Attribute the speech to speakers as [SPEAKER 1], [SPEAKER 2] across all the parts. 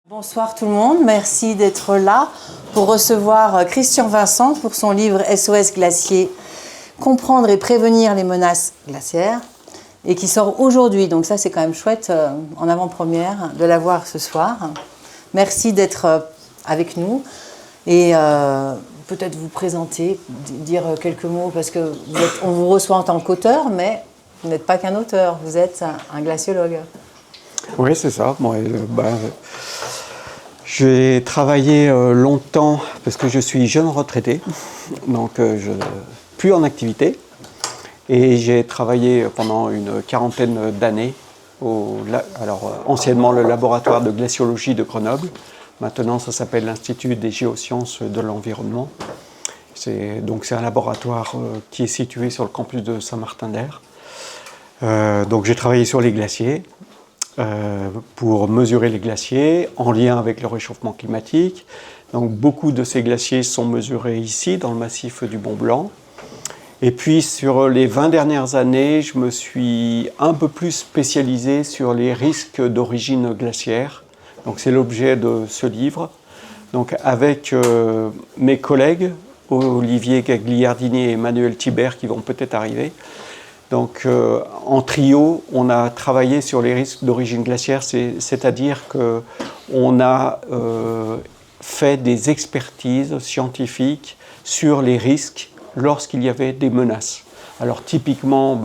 [SPEAKER 1] Bonsoir tout le monde, merci d'être là pour recevoir Christian Vincent pour son livre SOS Glacier, comprendre et prévenir les menaces glaciaires, et qui sort aujourd'hui, donc ça c'est quand même chouette en avant-première de l'avoir ce soir. Merci d'être avec nous et peut-être vous présenter, dire quelques mots parce que on vous reçoit en tant qu'auteur, mais vous n'êtes pas qu'un auteur, vous êtes un glaciologue.
[SPEAKER 2] Oui, c'est ça. Moi, j'ai travaillé longtemps parce que je suis jeune retraité, donc plus en activité. Et j'ai travaillé pendant une quarantaine d'années anciennement le laboratoire de glaciologie de Grenoble. Maintenant, ça s'appelle l'Institut des géosciences de l'environnement. C'est un laboratoire qui est situé sur le campus de Saint-Martin-d'Hères. Donc j'ai travaillé sur les glaciers. Pour mesurer les glaciers en lien avec le réchauffement climatique. Donc beaucoup de ces glaciers sont mesurés ici, dans le massif du Mont-Blanc. Et puis sur les 20 dernières années, je me suis un peu plus spécialisé sur les risques d'origine glaciaire. Donc c'est l'objet de ce livre. Donc avec mes collègues, Olivier Gagliardini et Emmanuel Thibert, qui vont peut-être arriver. Donc en trio, on a travaillé sur les risques d'origine glaciaire, c'est-à-dire qu'on a fait des expertises scientifiques sur les risques lorsqu'il y avait des menaces. Alors typiquement,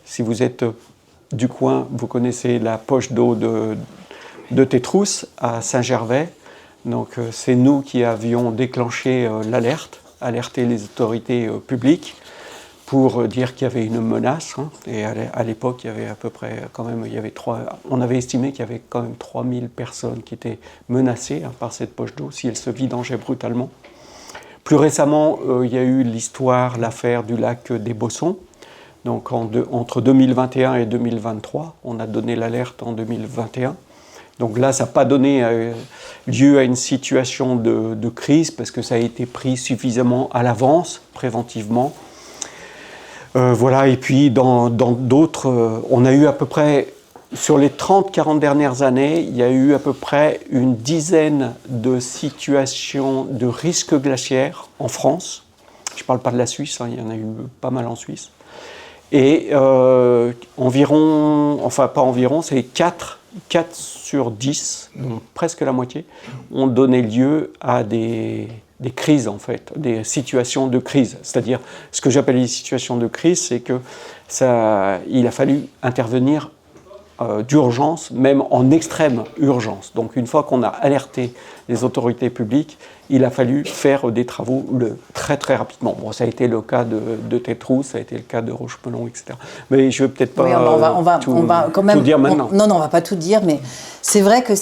[SPEAKER 2] si vous êtes du coin, vous connaissez la poche d'eau de Tétrousse à Saint-Gervais. Donc c'est nous qui avions déclenché l'alerte, alerté les autorités publiques, pour dire qu'il y avait une menace. Et à l'époque, il y avait à peu près, on avait estimé qu'il y avait quand même 3000 personnes qui étaient menacées par cette poche d'eau si elle se vidangeait brutalement. Plus récemment, il y a eu l'affaire du lac des Bossons. Donc entre 2021 et 2023, on a donné l'alerte en 2021. Donc là, ça n'a pas donné lieu à une situation de crise parce que ça a été pris suffisamment à l'avance, préventivement. Et puis dans d'autres, on a eu à peu près, sur les 30-40 dernières années, il y a eu à peu près une dizaine de situations de risque glaciaire en France. Je ne parle pas de la Suisse, il y en a eu pas mal en Suisse. Et c'est 4 sur 10, donc presque la moitié, ont donné lieu à des crises en fait, des situations de crise. C'est-à-dire, ce que j'appelle les situations de crise, c'est qu'il a fallu intervenir d'urgence, même en extrême urgence. Donc une fois qu'on a alerté les autorités publiques, il a fallu faire des travaux très très rapidement. Bon, ça a été le cas de Tétrousse, ça a été le cas de Rochemelon, etc. Mais je ne vais peut-être pas
[SPEAKER 1] on va quand même,
[SPEAKER 2] tout dire maintenant.
[SPEAKER 1] Non, on ne va pas tout dire, mais c'est vrai que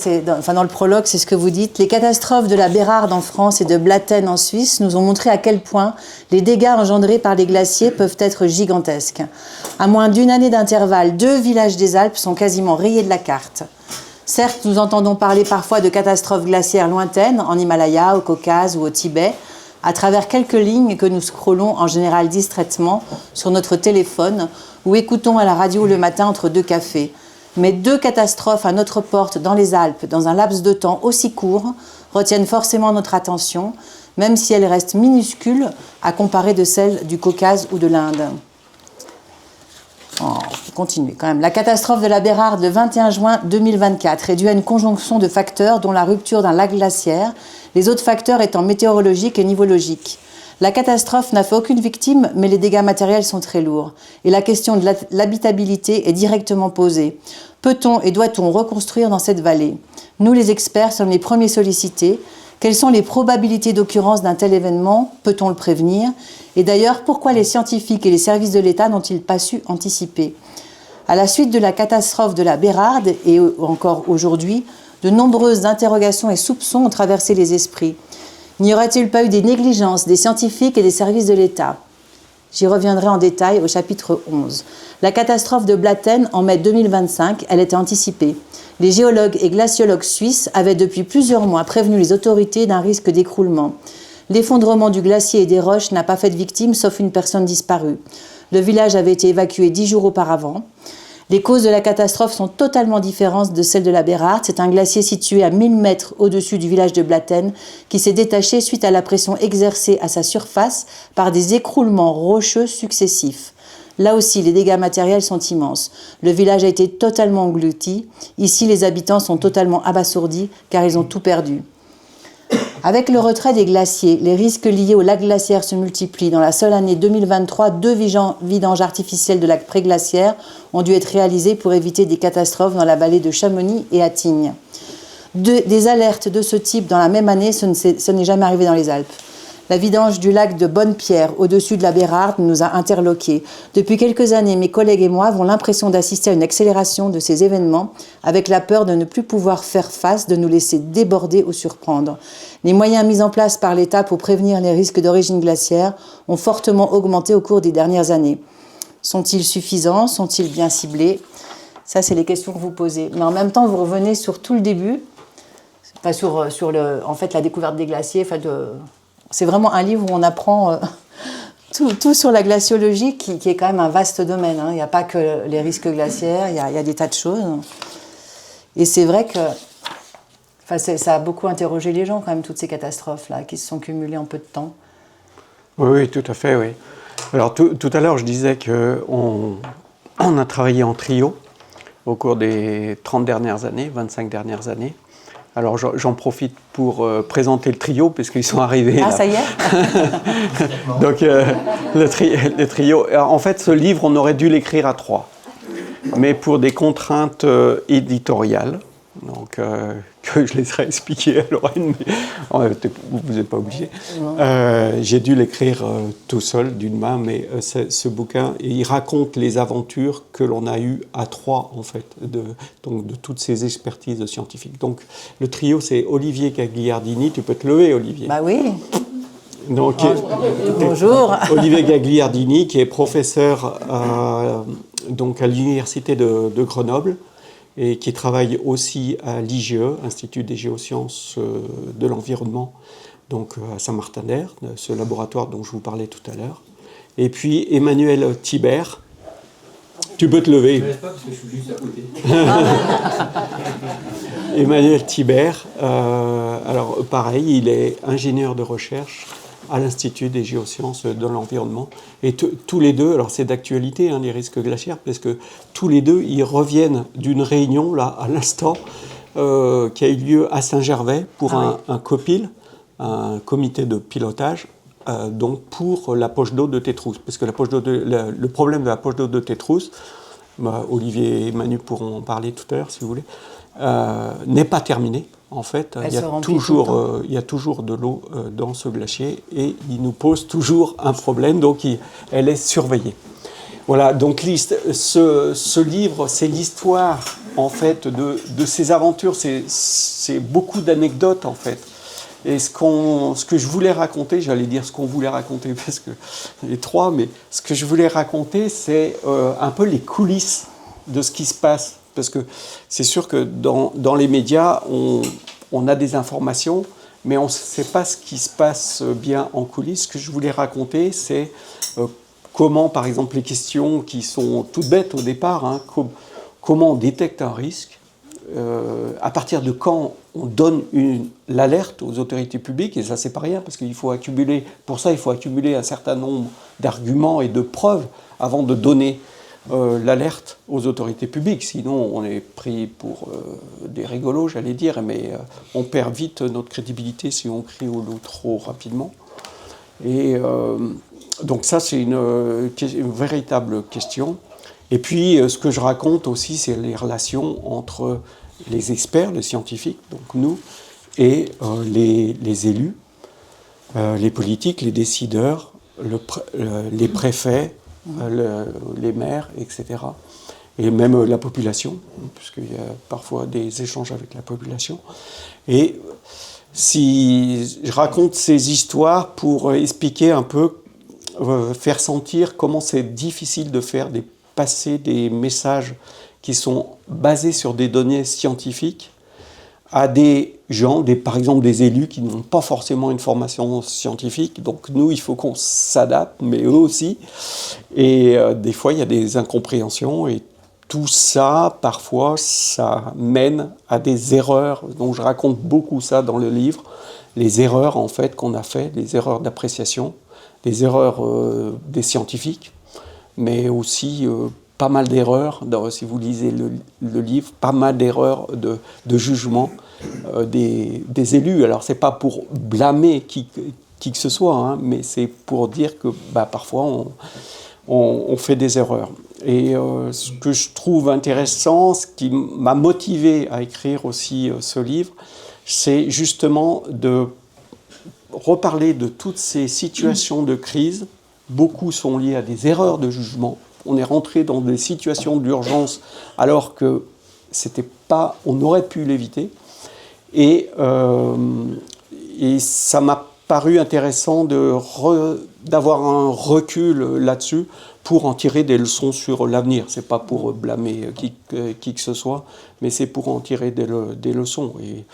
[SPEAKER 1] dans le prologue, c'est ce que vous dites. Les catastrophes de la Bérarde en France et de Blatten en Suisse nous ont montré à quel point les dégâts engendrés par les glaciers peuvent être gigantesques. À moins d'une année d'intervalle, 2 villages des Alpes sont quasiment rayés de la carte. Certes, nous entendons parler parfois de catastrophes glaciaires lointaines, en Himalaya, au Caucase ou au Tibet, à travers quelques lignes que nous scrollons en général distraitement sur notre téléphone ou écoutons à la radio le matin entre 2 cafés. Mais 2 catastrophes à notre porte dans les Alpes, dans un laps de temps aussi court, retiennent forcément notre attention, même si elles restent minuscules à comparer de celles du Caucase ou de l'Inde. On peut continuer quand même. La catastrophe de la Bérarde le 21 juin 2024 est due à une conjonction de facteurs dont la rupture d'un lac glaciaire, les autres facteurs étant météorologiques et nivologiques. La catastrophe n'a fait aucune victime, mais les dégâts matériels sont très lourds. Et la question de l'habitabilité est directement posée. Peut-on et doit-on reconstruire dans cette vallée ? Nous, les experts, sommes les premiers sollicités. Quelles sont les probabilités d'occurrence d'un tel événement ? Peut-on le prévenir ? Et d'ailleurs, pourquoi les scientifiques et les services de l'État n'ont-ils pas su anticiper ? À la suite de la catastrophe de la Bérarde, et encore aujourd'hui, de nombreuses interrogations et soupçons ont traversé les esprits. N'y aurait-il pas eu des négligences des scientifiques et des services de l'État ? J'y reviendrai en détail au chapitre 11. La catastrophe de Blatten en mai 2025, elle était anticipée. Les géologues et glaciologues suisses avaient depuis plusieurs mois prévenu les autorités d'un risque d'écroulement. L'effondrement du glacier et des roches n'a pas fait de victime, sauf une personne disparue. Le village avait été évacué 10 jours auparavant. Les causes de la catastrophe sont totalement différentes de celles de la Bérarde. C'est un glacier situé à 1000 mètres au-dessus du village de Blatten qui s'est détaché suite à la pression exercée à sa surface par des écroulements rocheux successifs. Là aussi, les dégâts matériels sont immenses. Le village a été totalement englouti. Ici, les habitants sont totalement abasourdis car ils ont tout perdu. Avec le retrait des glaciers, les risques liés au lac glaciaire se multiplient. Dans la seule année 2023, 2 vidanges artificielles de lacs préglaciaires ont dû être réalisées pour éviter des catastrophes dans la vallée de Chamonix et à Tignes. Des alertes de ce type dans la même année, ce n'est jamais arrivé dans les Alpes. La vidange du lac de Bonnepierre, au-dessus de la Bérarde, nous a interloqués. Depuis quelques années, mes collègues et moi avons l'impression d'assister à une accélération de ces événements, avec la peur de ne plus pouvoir faire face, de nous laisser déborder ou surprendre. Les moyens mis en place par l'État pour prévenir les risques d'origine glaciaire ont fortement augmenté au cours des dernières années. Sont-ils suffisants? Sont-ils bien ciblés? Ça, c'est les questions que vous posez. Mais en même temps, vous revenez sur tout le début, enfin, sur la découverte des glaciers, c'est vraiment un livre où on apprend tout sur la glaciologie, qui est quand même un vaste domaine. Il n'y a pas que les risques glaciaires, il y a des tas de choses. Et c'est vrai que ça a beaucoup interrogé les gens, quand même, toutes ces catastrophes-là, qui se sont cumulées en peu de temps.
[SPEAKER 2] Oui, tout à fait, oui. Alors, tout à l'heure, je disais qu'on a travaillé en trio au cours des 30 dernières années, 25 dernières années. Alors j'en profite pour présenter le trio, puisqu'ils sont arrivés.
[SPEAKER 1] Ah,
[SPEAKER 2] là.
[SPEAKER 1] Ça y est.
[SPEAKER 2] Donc le trio, en fait ce livre on aurait dû l'écrire à 3, mais pour des contraintes éditoriales, donc que je laisserai expliquer à Lorraine, mais vous n'êtes pas obligé. J'ai dû l'écrire tout seul d'une main, mais ce bouquin, il raconte les aventures que l'on a eues à 3 en fait, de toutes ces expertises scientifiques. Donc le trio, c'est Olivier Gagliardini. Tu peux te lever, Olivier.
[SPEAKER 1] Bah oui.
[SPEAKER 2] Donc,
[SPEAKER 1] bonjour.
[SPEAKER 2] Olivier Gagliardini, qui est professeur donc à l'université de Grenoble, et qui travaille aussi à l'IGE, Institut des géosciences de l'environnement, donc à Saint-Martin-d'Air, ce laboratoire dont je vous parlais tout à l'heure. Et puis Emmanuel Thibert. Tu peux te lever.
[SPEAKER 3] Je ne laisse pas parce que je suis juste à côté.
[SPEAKER 2] Emmanuel Thibert, alors pareil, il est ingénieur de recherche à l'Institut des géosciences de l'environnement. Et tous les deux, alors c'est d'actualité, les risques glaciaires, parce que tous les deux, ils reviennent d'une réunion, là, à l'instant, qui a eu lieu à Saint-Gervais pour un COPIL, un comité de pilotage, donc pour la poche d'eau de Tétrousse. Parce que le problème de la poche d'eau de Tétrousse, Olivier et Manu pourront en parler tout à l'heure, si vous voulez, n'est pas terminé. En fait, il y a toujours de l'eau dans ce glacier et il nous pose toujours un problème, donc elle est surveillée. Voilà, donc ce livre, c'est l'histoire en fait de ces aventures, c'est beaucoup d'anecdotes en fait. Et ce que je voulais raconter, j'allais dire ce qu'on voulait raconter parce que les 3, mais ce que je voulais raconter, c'est un peu les coulisses de ce qui se passe. Parce que c'est sûr que dans les médias, on a des informations, mais on ne sait pas ce qui se passe bien en coulisses. Ce que je voulais raconter, c'est comment, par exemple, les questions qui sont toutes bêtes au départ, comment on détecte un risque, à partir de quand on donne l'alerte aux autorités publiques, et ça, c'est pas rien, parce qu'il faut accumuler, pour ça, il faut accumuler un certain nombre d'arguments et de preuves avant de donner l'alerte aux autorités publiques, sinon on est pris pour des rigolos, j'allais dire, mais on perd vite notre crédibilité si on crie au loup trop rapidement. Et donc ça, c'est une véritable question. Et puis, ce que je raconte aussi, c'est les relations entre les experts, les scientifiques, donc nous, et les élus, les politiques, les décideurs, les préfets, les maires, etc. Et même la population, puisqu'il y a parfois des échanges avec la population. Et si je raconte ces histoires pour expliquer un peu, faire sentir comment c'est difficile de faire passer des messages qui sont basés sur des données scientifiques à des gens, par exemple des élus qui n'ont pas forcément une formation scientifique. Donc nous, il faut qu'on s'adapte, mais eux aussi. Et des fois, il y a des incompréhensions et tout ça, parfois, ça mène à des erreurs. Donc je raconte beaucoup ça dans le livre, les erreurs en fait qu'on a fait, les erreurs d'appréciation, les erreurs des scientifiques, mais aussi pas mal d'erreurs, si vous lisez le livre, pas mal d'erreurs de jugement des élus. Alors c'est pas pour blâmer qui que ce soit, hein, mais c'est pour dire que parfois on fait des erreurs. Et ce que je trouve intéressant, ce qui m'a motivé à écrire aussi ce livre, c'est justement de reparler de toutes ces situations de crise. Beaucoup sont liées à des erreurs de jugement. On est rentré dans des situations d'urgence alors que c'était pas, on aurait pu l'éviter. Et ça m'a paru intéressant d'avoir un recul là-dessus pour en tirer des leçons sur l'avenir. C'est pas pour blâmer qui que ce soit, mais c'est pour en tirer des leçons. Et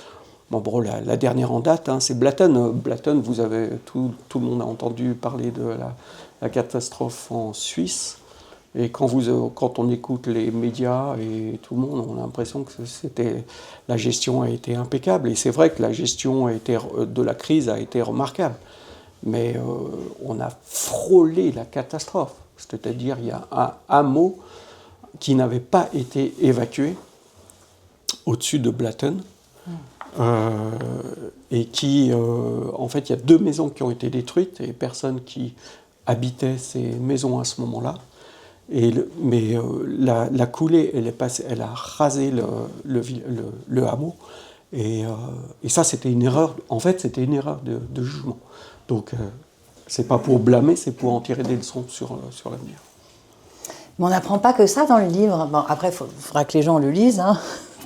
[SPEAKER 2] la dernière en date, hein, c'est Blatten. Blatten, vous avez tout le monde a entendu parler de la catastrophe en Suisse. Et quand on écoute les médias et tout le monde, on a l'impression que la gestion a été impeccable. Et c'est vrai que la gestion de la crise a été remarquable. Mais on a frôlé la catastrophe. C'est-à-dire il y a un hameau qui n'avait pas été évacué au-dessus de Blatten. Et qui, en fait, il y a 2 maisons qui ont été détruites et personne qui habitait ces maisons à ce moment-là. Mais la coulée, elle a rasé le hameau. Et ça, c'était une erreur. En fait, c'était une erreur de jugement. Donc, c'est pas pour blâmer, c'est pour en tirer des leçons sur l'avenir.
[SPEAKER 1] Mais on n'apprend pas que ça dans le livre. Bon, après, il faudra que les gens le lisent, hein,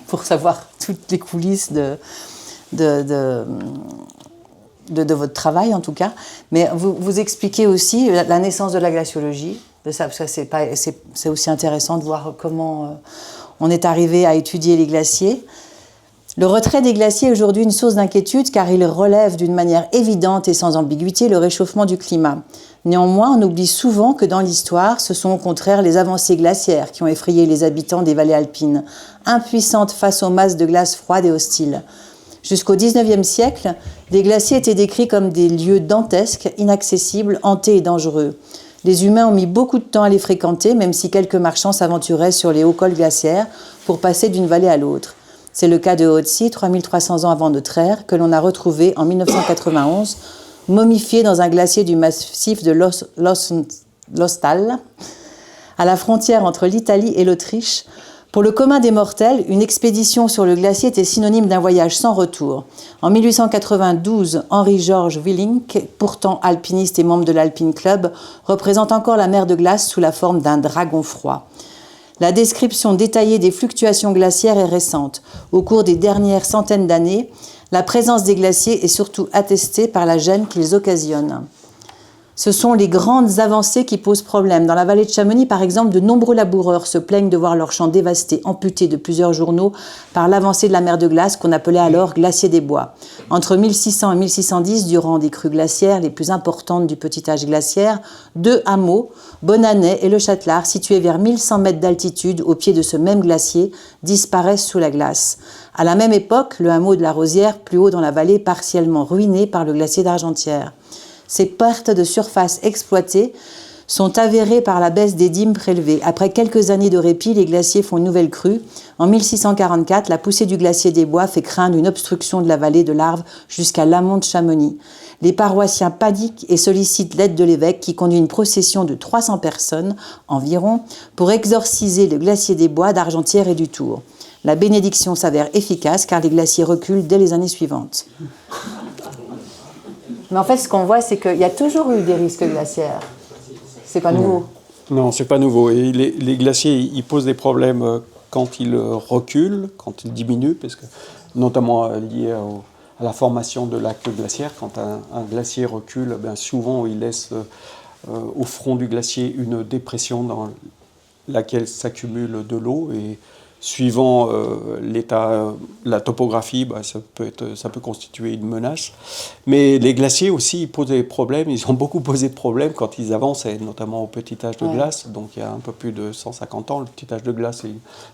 [SPEAKER 1] pour savoir toutes les coulisses de votre travail, en tout cas. Mais vous expliquez aussi la naissance de la glaciologie. De ça, parce que c'est aussi intéressant de voir comment on est arrivé à étudier les glaciers. Le retrait des glaciers est aujourd'hui une source d'inquiétude car il relève d'une manière évidente et sans ambiguïté le réchauffement du climat. Néanmoins, on oublie souvent que dans l'histoire, ce sont au contraire les avancées glaciaires qui ont effrayé les habitants des vallées alpines, impuissantes face aux masses de glace froides et hostiles. Jusqu'au XIXe siècle, les glaciers étaient décrits comme des lieux dantesques, inaccessibles, hantés et dangereux. Les humains ont mis beaucoup de temps à les fréquenter, même si quelques marchands s'aventuraient sur les hauts cols glaciaires pour passer d'une vallée à l'autre. C'est le cas de Otzi, 3300 ans avant notre ère, que l'on a retrouvé en 1991, momifié dans un glacier du massif de l'Ostal, à la frontière entre l'Italie et l'Autriche. Pour le commun des mortels, une expédition sur le glacier était synonyme d'un voyage sans retour. En 1892, Henri-Georges Willink, pourtant alpiniste et membre de l'Alpine Club, représente encore la mer de glace sous la forme d'un dragon froid. La description détaillée des fluctuations glaciaires est récente. Au cours des dernières centaines d'années, la présence des glaciers est surtout attestée par la gêne qu'ils occasionnent. Ce sont les grandes avancées qui posent problème. Dans la vallée de Chamonix, par exemple, de nombreux laboureurs se plaignent de voir leurs champs dévastés, amputés de plusieurs journaux par l'avancée de la mer de glace qu'on appelait alors glacier des bois. Entre 1600 et 1610, durant des crues glaciaires les plus importantes du petit âge glaciaire, 2 hameaux, Bonanay et Le Châtelard, situés vers 1100 mètres d'altitude au pied de ce même glacier, disparaissent sous la glace. À la même époque, le hameau de la Rosière, plus haut dans la vallée, partiellement ruiné par le glacier d'Argentière. Ces pertes de surface exploitées sont avérées par la baisse des dîmes prélevées. Après quelques années de répit, les glaciers font une nouvelle crue. En 1644, la poussée du glacier des Bois fait craindre une obstruction de la vallée de l'Arve jusqu'à l'amont de Chamonix. Les paroissiens paniquent et sollicitent l'aide de l'évêque qui conduit une procession de 300 personnes environ pour exorciser le glacier des Bois d'Argentière et du Tour. La bénédiction s'avère efficace car les glaciers reculent dès les années suivantes. Mais en fait, ce qu'on voit, c'est qu'il y a toujours eu des risques glaciaires. C'est pas nouveau.
[SPEAKER 2] Non, c'est pas nouveau. Et les glaciers, ils posent des problèmes quand ils reculent, quand ils diminuent, parce que, notamment lié à la formation de lacs glaciaires. Quand un glacier recule, bien souvent, il laisse au front du glacier une dépression dans laquelle s'accumule de l'eau. Et suivant l'état, la topographie, ça peut constituer une menace. Mais les glaciers aussi, ils posaient des problèmes. Ils ont beaucoup posé de problèmes quand ils avançaient, notamment au petit âge de glace. Donc il y a un peu plus de 150 ans. Le petit âge de glace,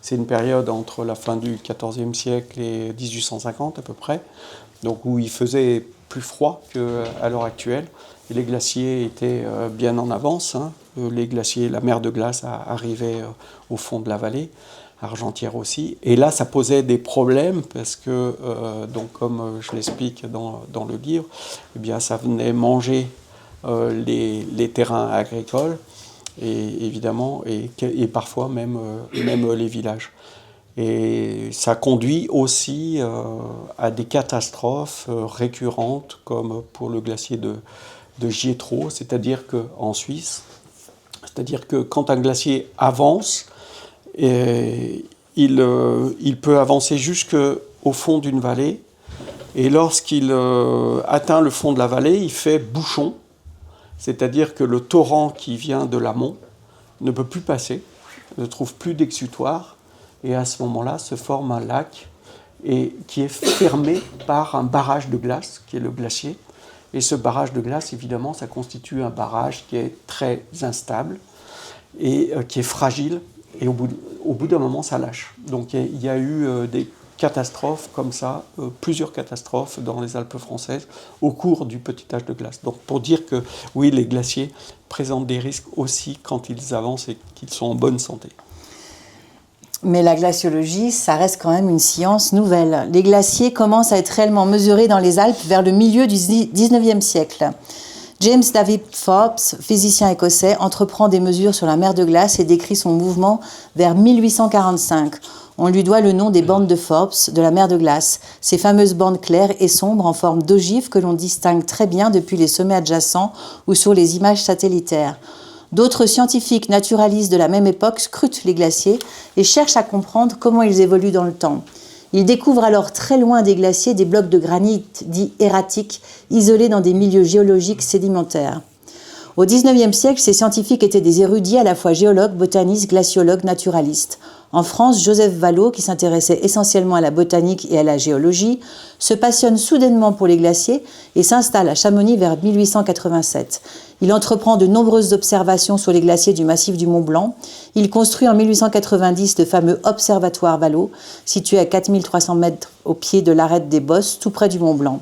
[SPEAKER 2] c'est une période entre la fin du XIVe siècle et 1850 à peu près, donc où il faisait plus froid qu'à l'heure actuelle. Et les glaciers étaient bien en avance. Les glaciers, la mer de glace arrivait au fond de la vallée. Argentière aussi. Et là, ça posait des problèmes parce que, donc, comme je l'explique dans le livre, eh bien, ça venait manger les terrains agricoles et évidemment, et parfois même les villages. Et ça conduit aussi à des catastrophes récurrentes, comme pour le glacier de Gietro, c'est-à-dire qu'en Suisse, c'est-à-dire que quand un glacier avance, et il peut avancer jusqu'au fond d'une vallée, et lorsqu'il atteint le fond de la vallée, il fait bouchon, c'est-à-dire que le torrent qui vient de l'amont ne peut plus passer, ne trouve plus d'exutoire, et à ce moment-là se forme un lac qui est fermé par un barrage de glace, qui est le glacier. Et ce barrage de glace, évidemment, ça constitue un barrage qui est très instable et qui est fragile. Et au bout d'un moment, ça lâche. Donc il y a eu des catastrophes comme ça, plusieurs catastrophes dans les Alpes françaises au cours du petit âge de glace. Donc pour dire que oui, les glaciers présentent des risques aussi quand ils avancent et qu'ils sont en bonne santé.
[SPEAKER 1] Mais la glaciologie, ça reste quand même une science nouvelle. Les glaciers commencent à être réellement mesurés dans les Alpes vers le milieu du 19e siècle. James David Forbes, physicien écossais, entreprend des mesures sur la mer de glace et décrit son mouvement vers 1845. On lui doit le nom des bandes de Forbes, de la mer de glace, ces fameuses bandes claires et sombres en forme d'ogive que l'on distingue très bien depuis les sommets adjacents ou sur les images satellitaires. D'autres scientifiques naturalistes de la même époque scrutent les glaciers et cherchent à comprendre comment ils évoluent dans le temps. Ils découvrent alors très loin des glaciers des blocs de granit dits erratiques, isolés dans des milieux géologiques sédimentaires. Au XIXe siècle, ces scientifiques étaient des érudits à la fois géologues, botanistes, glaciologues, naturalistes. En France, Joseph Vallot, qui s'intéressait essentiellement à la botanique et à la géologie, se passionne soudainement pour les glaciers et s'installe à Chamonix vers 1887. Il entreprend de nombreuses observations sur les glaciers du massif du Mont-Blanc. Il construit en 1890 le fameux Observatoire Vallot, situé à 4300 mètres au pied de l'arête des Bosses, tout près du Mont-Blanc.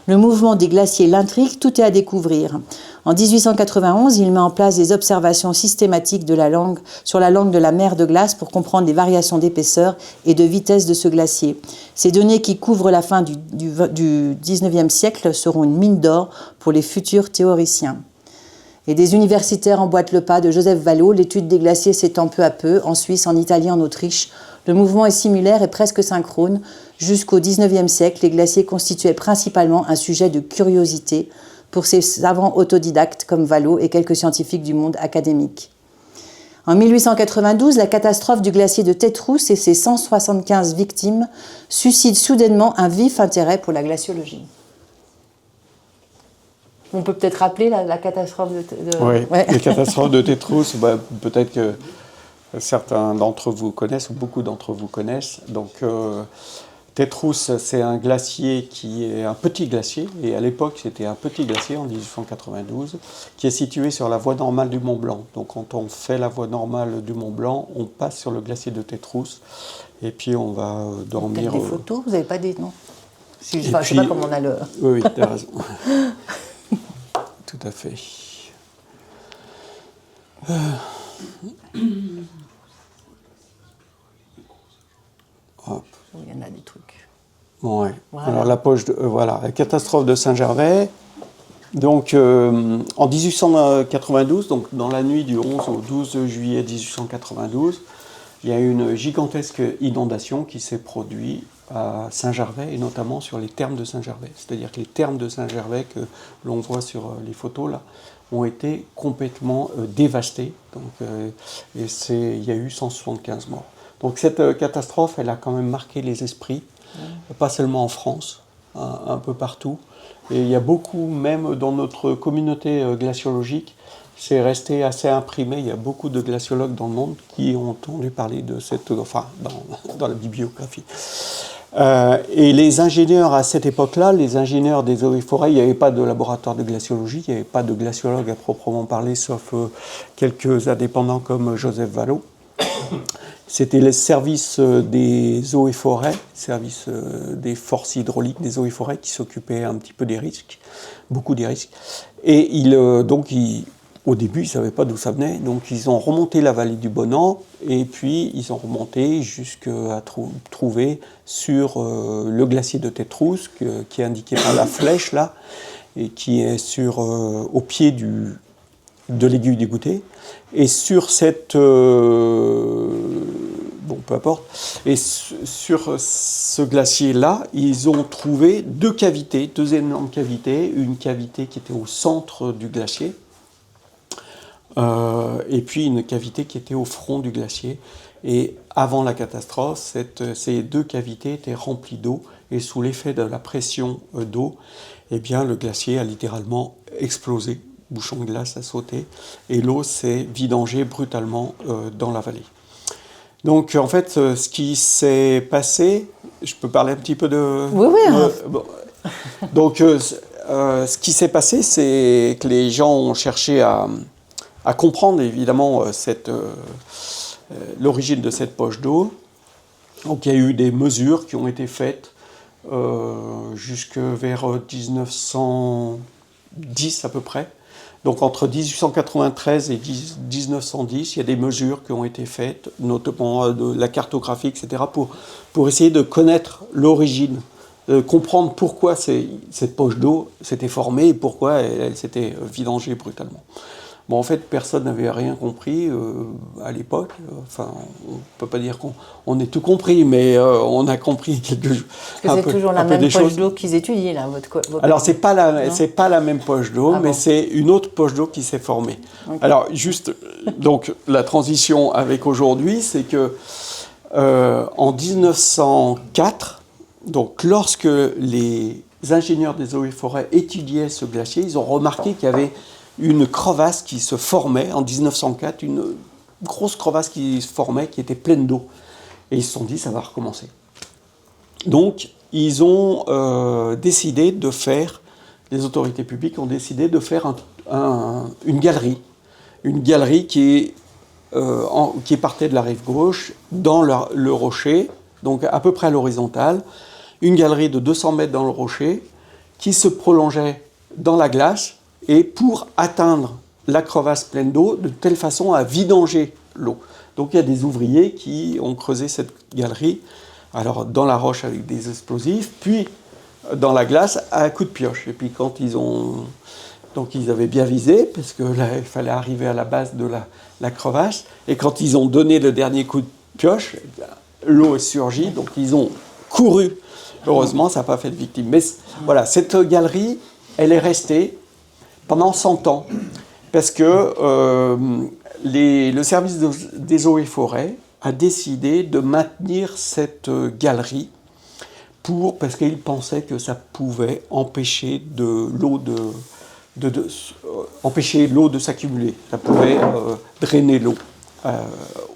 [SPEAKER 1] Le mouvement des glaciers l'intrigue, tout est à découvrir. En 1891, il met en place des observations systématiques sur la langue de la mer de glace pour comprendre les variations d'épaisseur et de vitesse de ce glacier. Ces données qui couvrent la fin du 19e siècle seront une mine d'or pour les futurs théoriciens. Et des universitaires emboîtent le pas de Joseph Vallot, l'étude des glaciers s'étend peu à peu, en Suisse, en Italie, en Autriche. Le mouvement est similaire et presque synchrone. Jusqu'au XIXe siècle, les glaciers constituaient principalement un sujet de curiosité pour ces savants autodidactes comme Vallot et quelques scientifiques du monde académique. En 1892, la catastrophe du glacier de Tétrousse et ses 175 victimes suscite soudainement un vif intérêt pour la glaciologie. On peut peut-être rappeler la catastrophe de...
[SPEAKER 2] Oui, ouais. La catastrophe de Tétrousse, peut-être que certains d'entre vous connaissent, ou beaucoup d'entre vous connaissent. Donc, Tétrousse, c'est un glacier qui est un petit glacier, et à l'époque, c'était un petit glacier en 1892, qui est situé sur la voie normale du Mont Blanc. Donc, quand on fait la voie normale du Mont Blanc, on passe sur le glacier de Tétrousse, et puis on va dormir...
[SPEAKER 1] Peut-être des photos, vous n'avez pas des noms? Je ne sais pas comment on a le...
[SPEAKER 2] Oui, tu as raison. Tout à fait. Hop.
[SPEAKER 1] Il y en a des trucs.
[SPEAKER 2] Ouais. Voilà. Alors la catastrophe de Saint-Gervais. Donc en 1892, donc dans la nuit du 11 au 12 juillet 1892, il y a une gigantesque inondation qui s'est produite à Saint-Gervais et notamment sur les thermes de Saint-Gervais. C'est-à-dire que les thermes de Saint-Gervais que l'on voit sur les photos là ont été complètement dévastés. Donc, il y a eu 175 morts. Donc cette catastrophe, elle a quand même marqué les esprits, pas seulement en France, un peu partout. Et il y a beaucoup, même dans notre communauté glaciologique, c'est resté assez imprimé. Il y a beaucoup de glaciologues dans le monde qui ont entendu parler de cette, enfin, dans la bibliographie. Et les ingénieurs à cette époque-là, les ingénieurs des eaux et forêts, il n'y avait pas de laboratoire de glaciologie, il n'y avait pas de glaciologue à proprement parler, sauf quelques indépendants comme Joseph Vallot. C'était le service des eaux et forêts, service des forces hydrauliques des eaux et forêts qui s'occupait un petit peu des risques, beaucoup des risques. Et au début, ils ne savaient pas d'où ça venait, donc ils ont remonté la vallée du Bonan et puis ils ont remonté jusqu'à trouver sur le glacier de Tétrousse, qui est indiqué par la flèche là, et qui est au pied de l'aiguille du Goûter. Et sur cette... peu importe. Et sur ce glacier-là, ils ont trouvé deux énormes cavités. Une cavité qui était au centre du glacier, et puis une cavité qui était au front du glacier. Et avant la catastrophe, ces deux cavités étaient remplies d'eau, et sous l'effet de la pression d'eau, eh bien, le glacier a littéralement explosé. Bouchon de glace a sauté, et l'eau s'est vidangée brutalement dans la vallée. Donc, en fait, ce qui s'est passé, je peux parler un petit peu de...
[SPEAKER 1] Oui.
[SPEAKER 2] Bon. Donc, ce qui s'est passé, c'est que les gens ont cherché à comprendre, évidemment, l'origine de cette poche d'eau. Donc, il y a eu des mesures qui ont été faites jusque vers 1910 à peu près. Donc entre 1893 et 1910, il y a des mesures qui ont été faites, notamment de la cartographie, etc., pour essayer de connaître l'origine, de comprendre pourquoi cette poche d'eau s'était formée et pourquoi elle s'était vidangée brutalement. Bon, en fait, personne n'avait rien compris à l'époque. Enfin, on ne peut pas dire qu'on ait tout compris, mais on a compris quelque chose.
[SPEAKER 1] Parce que c'est toujours la même poche d'eau qu'ils étudient, là,
[SPEAKER 2] Alors, c'est pas la même poche d'eau, mais c'est une autre poche d'eau qui s'est formée. Okay. Alors, juste, donc, la transition avec aujourd'hui, c'est que en 1904, donc, lorsque les ingénieurs des eaux et forêts étudiaient ce glacier, ils ont remarqué qu'il y avait une crevasse qui se formait en 1904, une grosse crevasse qui se formait, qui était pleine d'eau. Et ils se sont dit, ça va recommencer. Donc, ils ont décidé de faire, les autorités publiques ont décidé de faire une galerie qui partait de la rive gauche, dans le rocher, donc à peu près à l'horizontale, une galerie de 200 mètres dans le rocher, qui se prolongeait dans la glace, et pour atteindre la crevasse pleine d'eau, de telle façon à vidanger l'eau. Donc il y a des ouvriers qui ont creusé cette galerie, alors dans la roche avec des explosifs, puis dans la glace à coups de pioche. Et puis quand donc ils avaient bien visé, parce que là, il fallait arriver à la base de la crevasse, et quand ils ont donné le dernier coup de pioche, l'eau est surgie, donc ils ont couru. Heureusement, ça n'a pas fait de victime. Mais voilà, cette galerie, elle est restée pendant 100 ans, parce que le service des eaux et forêts a décidé de maintenir cette galerie parce qu'il pensait que ça pouvait empêcher l'eau de s'accumuler. Ça pouvait drainer l'eau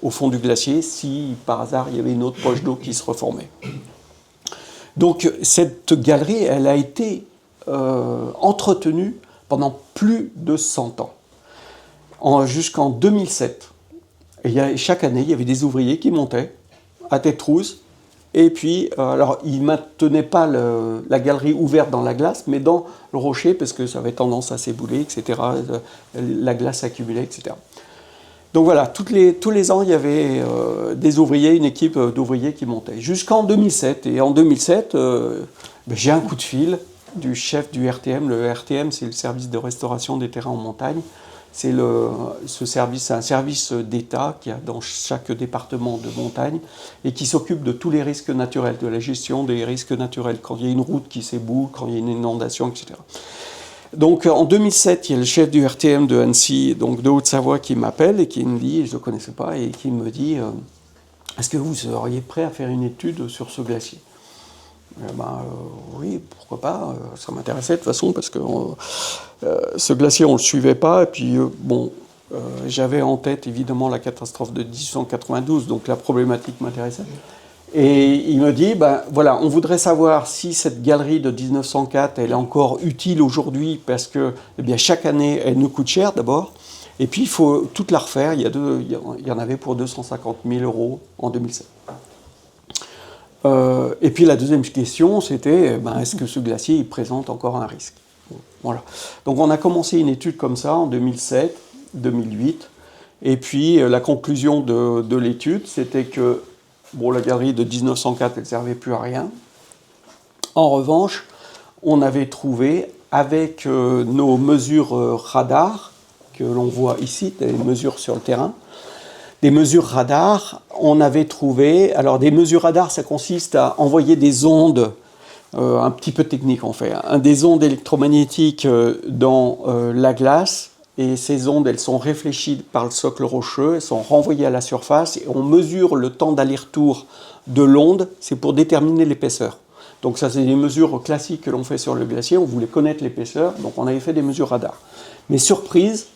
[SPEAKER 2] au fond du glacier si par hasard il y avait une autre poche d'eau qui se reformait. Donc cette galerie, elle a été entretenue pendant plus de 100 ans, jusqu'en 2007. Et chaque année, il y avait des ouvriers qui montaient à Tétrousse, et puis, alors, ils ne maintenaient pas la galerie ouverte dans la glace, mais dans le rocher, parce que ça avait tendance à s'ébouler, etc. La glace s'accumulait, etc. Donc voilà, tous les ans, il y avait des ouvriers, une équipe d'ouvriers qui montait, jusqu'en 2007. Et en 2007, j'ai un coup de fil du chef du RTM. Le RTM, c'est le service de restauration des terrains en montagne. C'est un service d'État qui a dans chaque département de montagne et qui s'occupe de tous les risques naturels, de la gestion des risques naturels, quand il y a une route qui s'éboule, quand il y a une inondation, etc. Donc en 2007, il y a le chef du RTM de Annecy, donc de Haute-Savoie, qui m'appelle et qui me dit, je ne le connaissais pas, et qui me dit est-ce que vous seriez prêt à faire une étude sur ce glacier ? Oui, pourquoi pas, ça m'intéressait de toute façon, parce que ce glacier, on ne le suivait pas, et puis j'avais en tête évidemment la catastrophe de 1892, donc la problématique m'intéressait. Et il me dit, voilà, on voudrait savoir si cette galerie de 1904, elle est encore utile aujourd'hui, parce que chaque année, elle nous coûte cher d'abord, et puis il faut toute la refaire, il y en avait pour 250 000 € en 2007. Et puis la deuxième question, c'était, est-ce que ce glacier il présente encore un risque? Voilà. Donc on a commencé une étude comme ça en 2007, 2008, et puis la conclusion de l'étude, c'était que la galerie de 1904, elle ne servait plus à rien. En revanche, on avait trouvé, avec nos mesures radar, que l'on voit ici, des mesures sur le terrain, des mesures radar, on avait trouvé... Alors, des mesures radar, ça consiste à envoyer des ondes, un petit peu technique en fait, des ondes électromagnétiques dans la glace, et ces ondes, elles sont réfléchies par le socle rocheux, elles sont renvoyées à la surface, et on mesure le temps d'aller-retour de l'onde, c'est pour déterminer l'épaisseur. Donc ça, c'est des mesures classiques que l'on fait sur le glacier, on voulait connaître l'épaisseur, donc on avait fait des mesures radar. Mais surprise,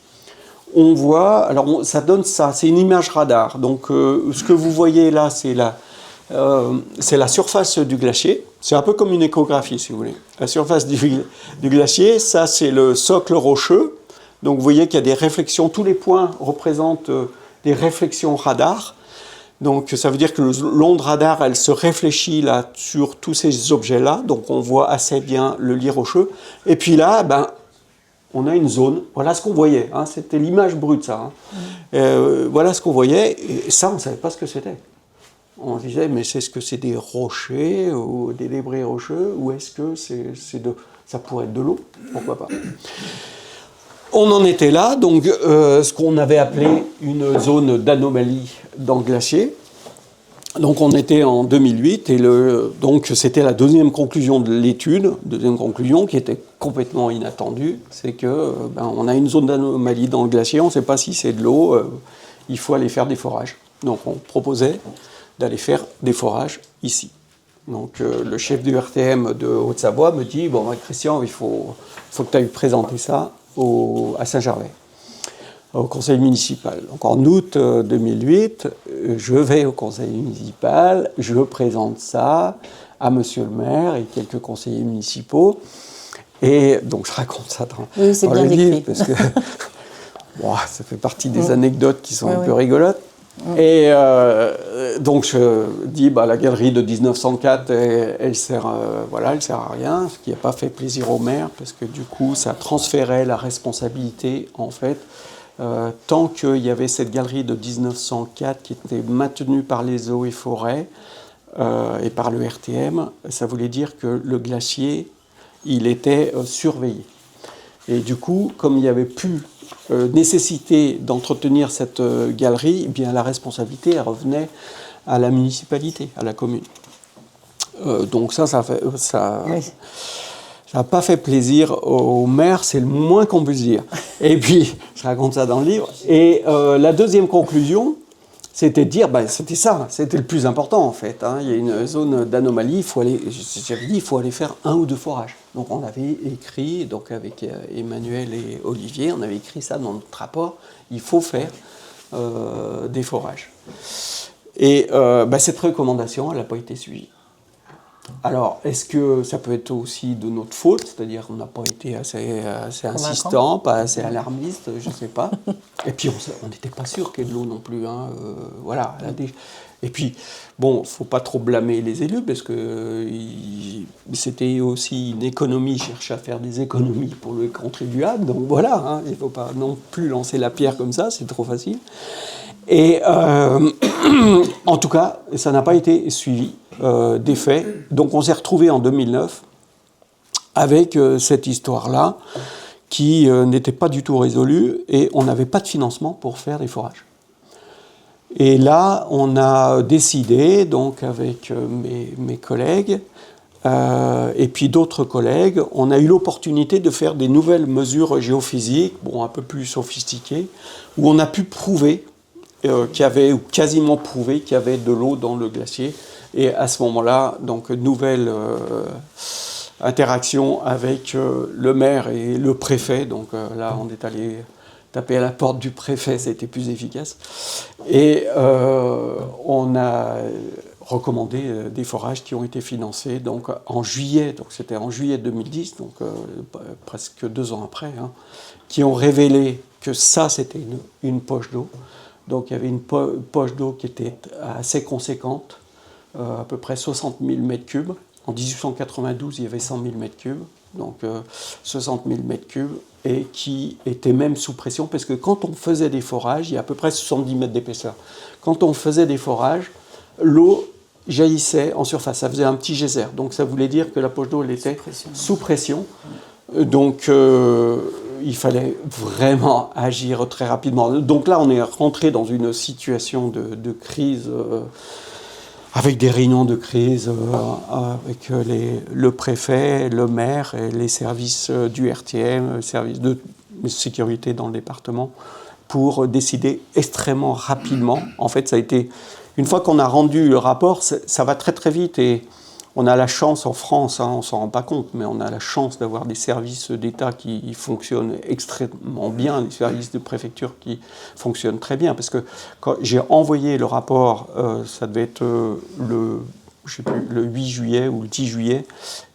[SPEAKER 2] on voit, alors ça donne ça, c'est une image radar. Donc ce que vous voyez là, c'est la surface du glacier. C'est un peu comme une échographie, si vous voulez. La surface du glacier, ça c'est le socle rocheux. Donc vous voyez qu'il y a des réflexions, tous les points représentent des réflexions radar. Donc ça veut dire que l'onde radar, elle se réfléchit là sur tous ces objets-là. Donc on voit assez bien le lit rocheux. Et puis là, on a une zone, voilà ce qu'on voyait, hein, c'était l'image brute ça. Voilà ce qu'on voyait, et ça on ne savait pas ce que c'était. On disait, mais est-ce que c'est des rochers, ou des débris rocheux, ou est-ce que ça pourrait être de l'eau? Pourquoi pas? On en était là, donc ce qu'on avait appelé une zone d'anomalie dans le glacier. Donc on était en 2008 et donc c'était la deuxième conclusion de l'étude, deuxième conclusion qui était complètement inattendue, c'est que on a une zone d'anomalie dans le glacier, on ne sait pas si c'est de l'eau, il faut aller faire des forages. Donc on proposait d'aller faire des forages ici. Donc le chef du RTM de Haute-Savoie me dit, Christian, il faut que tu ailles présenter ça à Saint-Gervais, au conseil municipal. Donc en août 2008, je vais au conseil municipal, je présente ça à monsieur le maire et quelques conseillers municipaux. Et donc je raconte ça dans
[SPEAKER 1] le livre,
[SPEAKER 2] parce que ça fait partie des anecdotes qui sont un peu rigolotes. Et donc je dis, la galerie de 1904, elle sert à rien, ce qui n'a pas fait plaisir au maire, parce que du coup, ça transférait la responsabilité, en fait, tant qu'il y avait cette galerie de 1904 qui était maintenue par les eaux et forêts et par le RTM, ça voulait dire que le glacier, il était surveillé. Et du coup, comme il n'y avait plus nécessité d'entretenir cette galerie, eh bien la responsabilité elle revenait à la municipalité, à la commune. Donc ça n'a pas fait plaisir au maire, c'est le moins qu'on puisse dire. Et puis, je raconte ça dans le livre. Et la deuxième conclusion, c'était de dire, c'était ça, c'était le plus important en fait. Hein. Il y a une zone d'anomalie, il faut aller faire 1 ou 2 forages. Donc on avait écrit, donc avec Emmanuel et Olivier, on avait écrit ça dans notre rapport, il faut faire des forages. Et cette recommandation, elle n'a pas été suivie. Alors, est-ce que ça peut être aussi de notre faute, c'est-à-dire qu'on n'a pas été assez insistant, pas assez alarmiste, je ne sais pas. Et puis, on n'était pas sûr qu'il y ait de l'eau non plus. Hein, voilà. Et puis, il ne faut pas trop blâmer les élus, parce que c'était aussi une économie, ils cherchaient à faire des économies pour le contribuable. Donc voilà, hein, il ne faut pas non plus lancer la pierre comme ça, c'est trop facile. Et en tout cas, ça n'a pas été suivi des faits. Donc on s'est retrouvé en 2009 avec cette histoire-là qui n'était pas du tout résolue et on n'avait pas de financement pour faire des forages. Et là, on a décidé, donc avec mes collègues et puis d'autres collègues, on a eu l'opportunité de faire des nouvelles mesures géophysiques, un peu plus sophistiquées, où on a pu prouver qui avait ou quasiment prouvé qu'il y avait de l'eau dans le glacier. Et à ce moment-là, donc nouvelle interaction avec le maire et le préfet. Donc là, on est allé taper à la porte du préfet, ça a été plus efficace. Et on a recommandé des forages qui ont été financés donc en juillet, donc c'était en juillet 2010, donc presque 2 ans après, hein, qui ont révélé que ça, c'était une poche d'eau. Donc il y avait une poche d'eau qui était assez conséquente, à peu près 60 000 m3. En 1892, il y avait 100 000 m3, donc 60 000 m3, et qui était même sous pression, parce que quand on faisait des forages, il y a à peu près 70 mètres d'épaisseur. Quand on faisait des forages, l'eau jaillissait en surface, ça faisait un petit geyser. Donc ça voulait dire que la poche d'eau elle était sous pression. Donc il fallait vraiment agir très rapidement. Donc là, on est rentré dans une situation de crise, avec des réunions de crise, avec le préfet, le maire et les services du RTM, le service de sécurité dans le département, pour décider extrêmement rapidement. En fait, ça a été... Une fois qu'on a rendu le rapport, ça va très très vite, et on a la chance en France, hein, on ne s'en rend pas compte, mais on a la chance d'avoir des services d'État qui fonctionnent extrêmement bien, des services de préfecture qui fonctionnent très bien, parce que quand j'ai envoyé le rapport, ça devait être le 8 juillet ou le 10 juillet,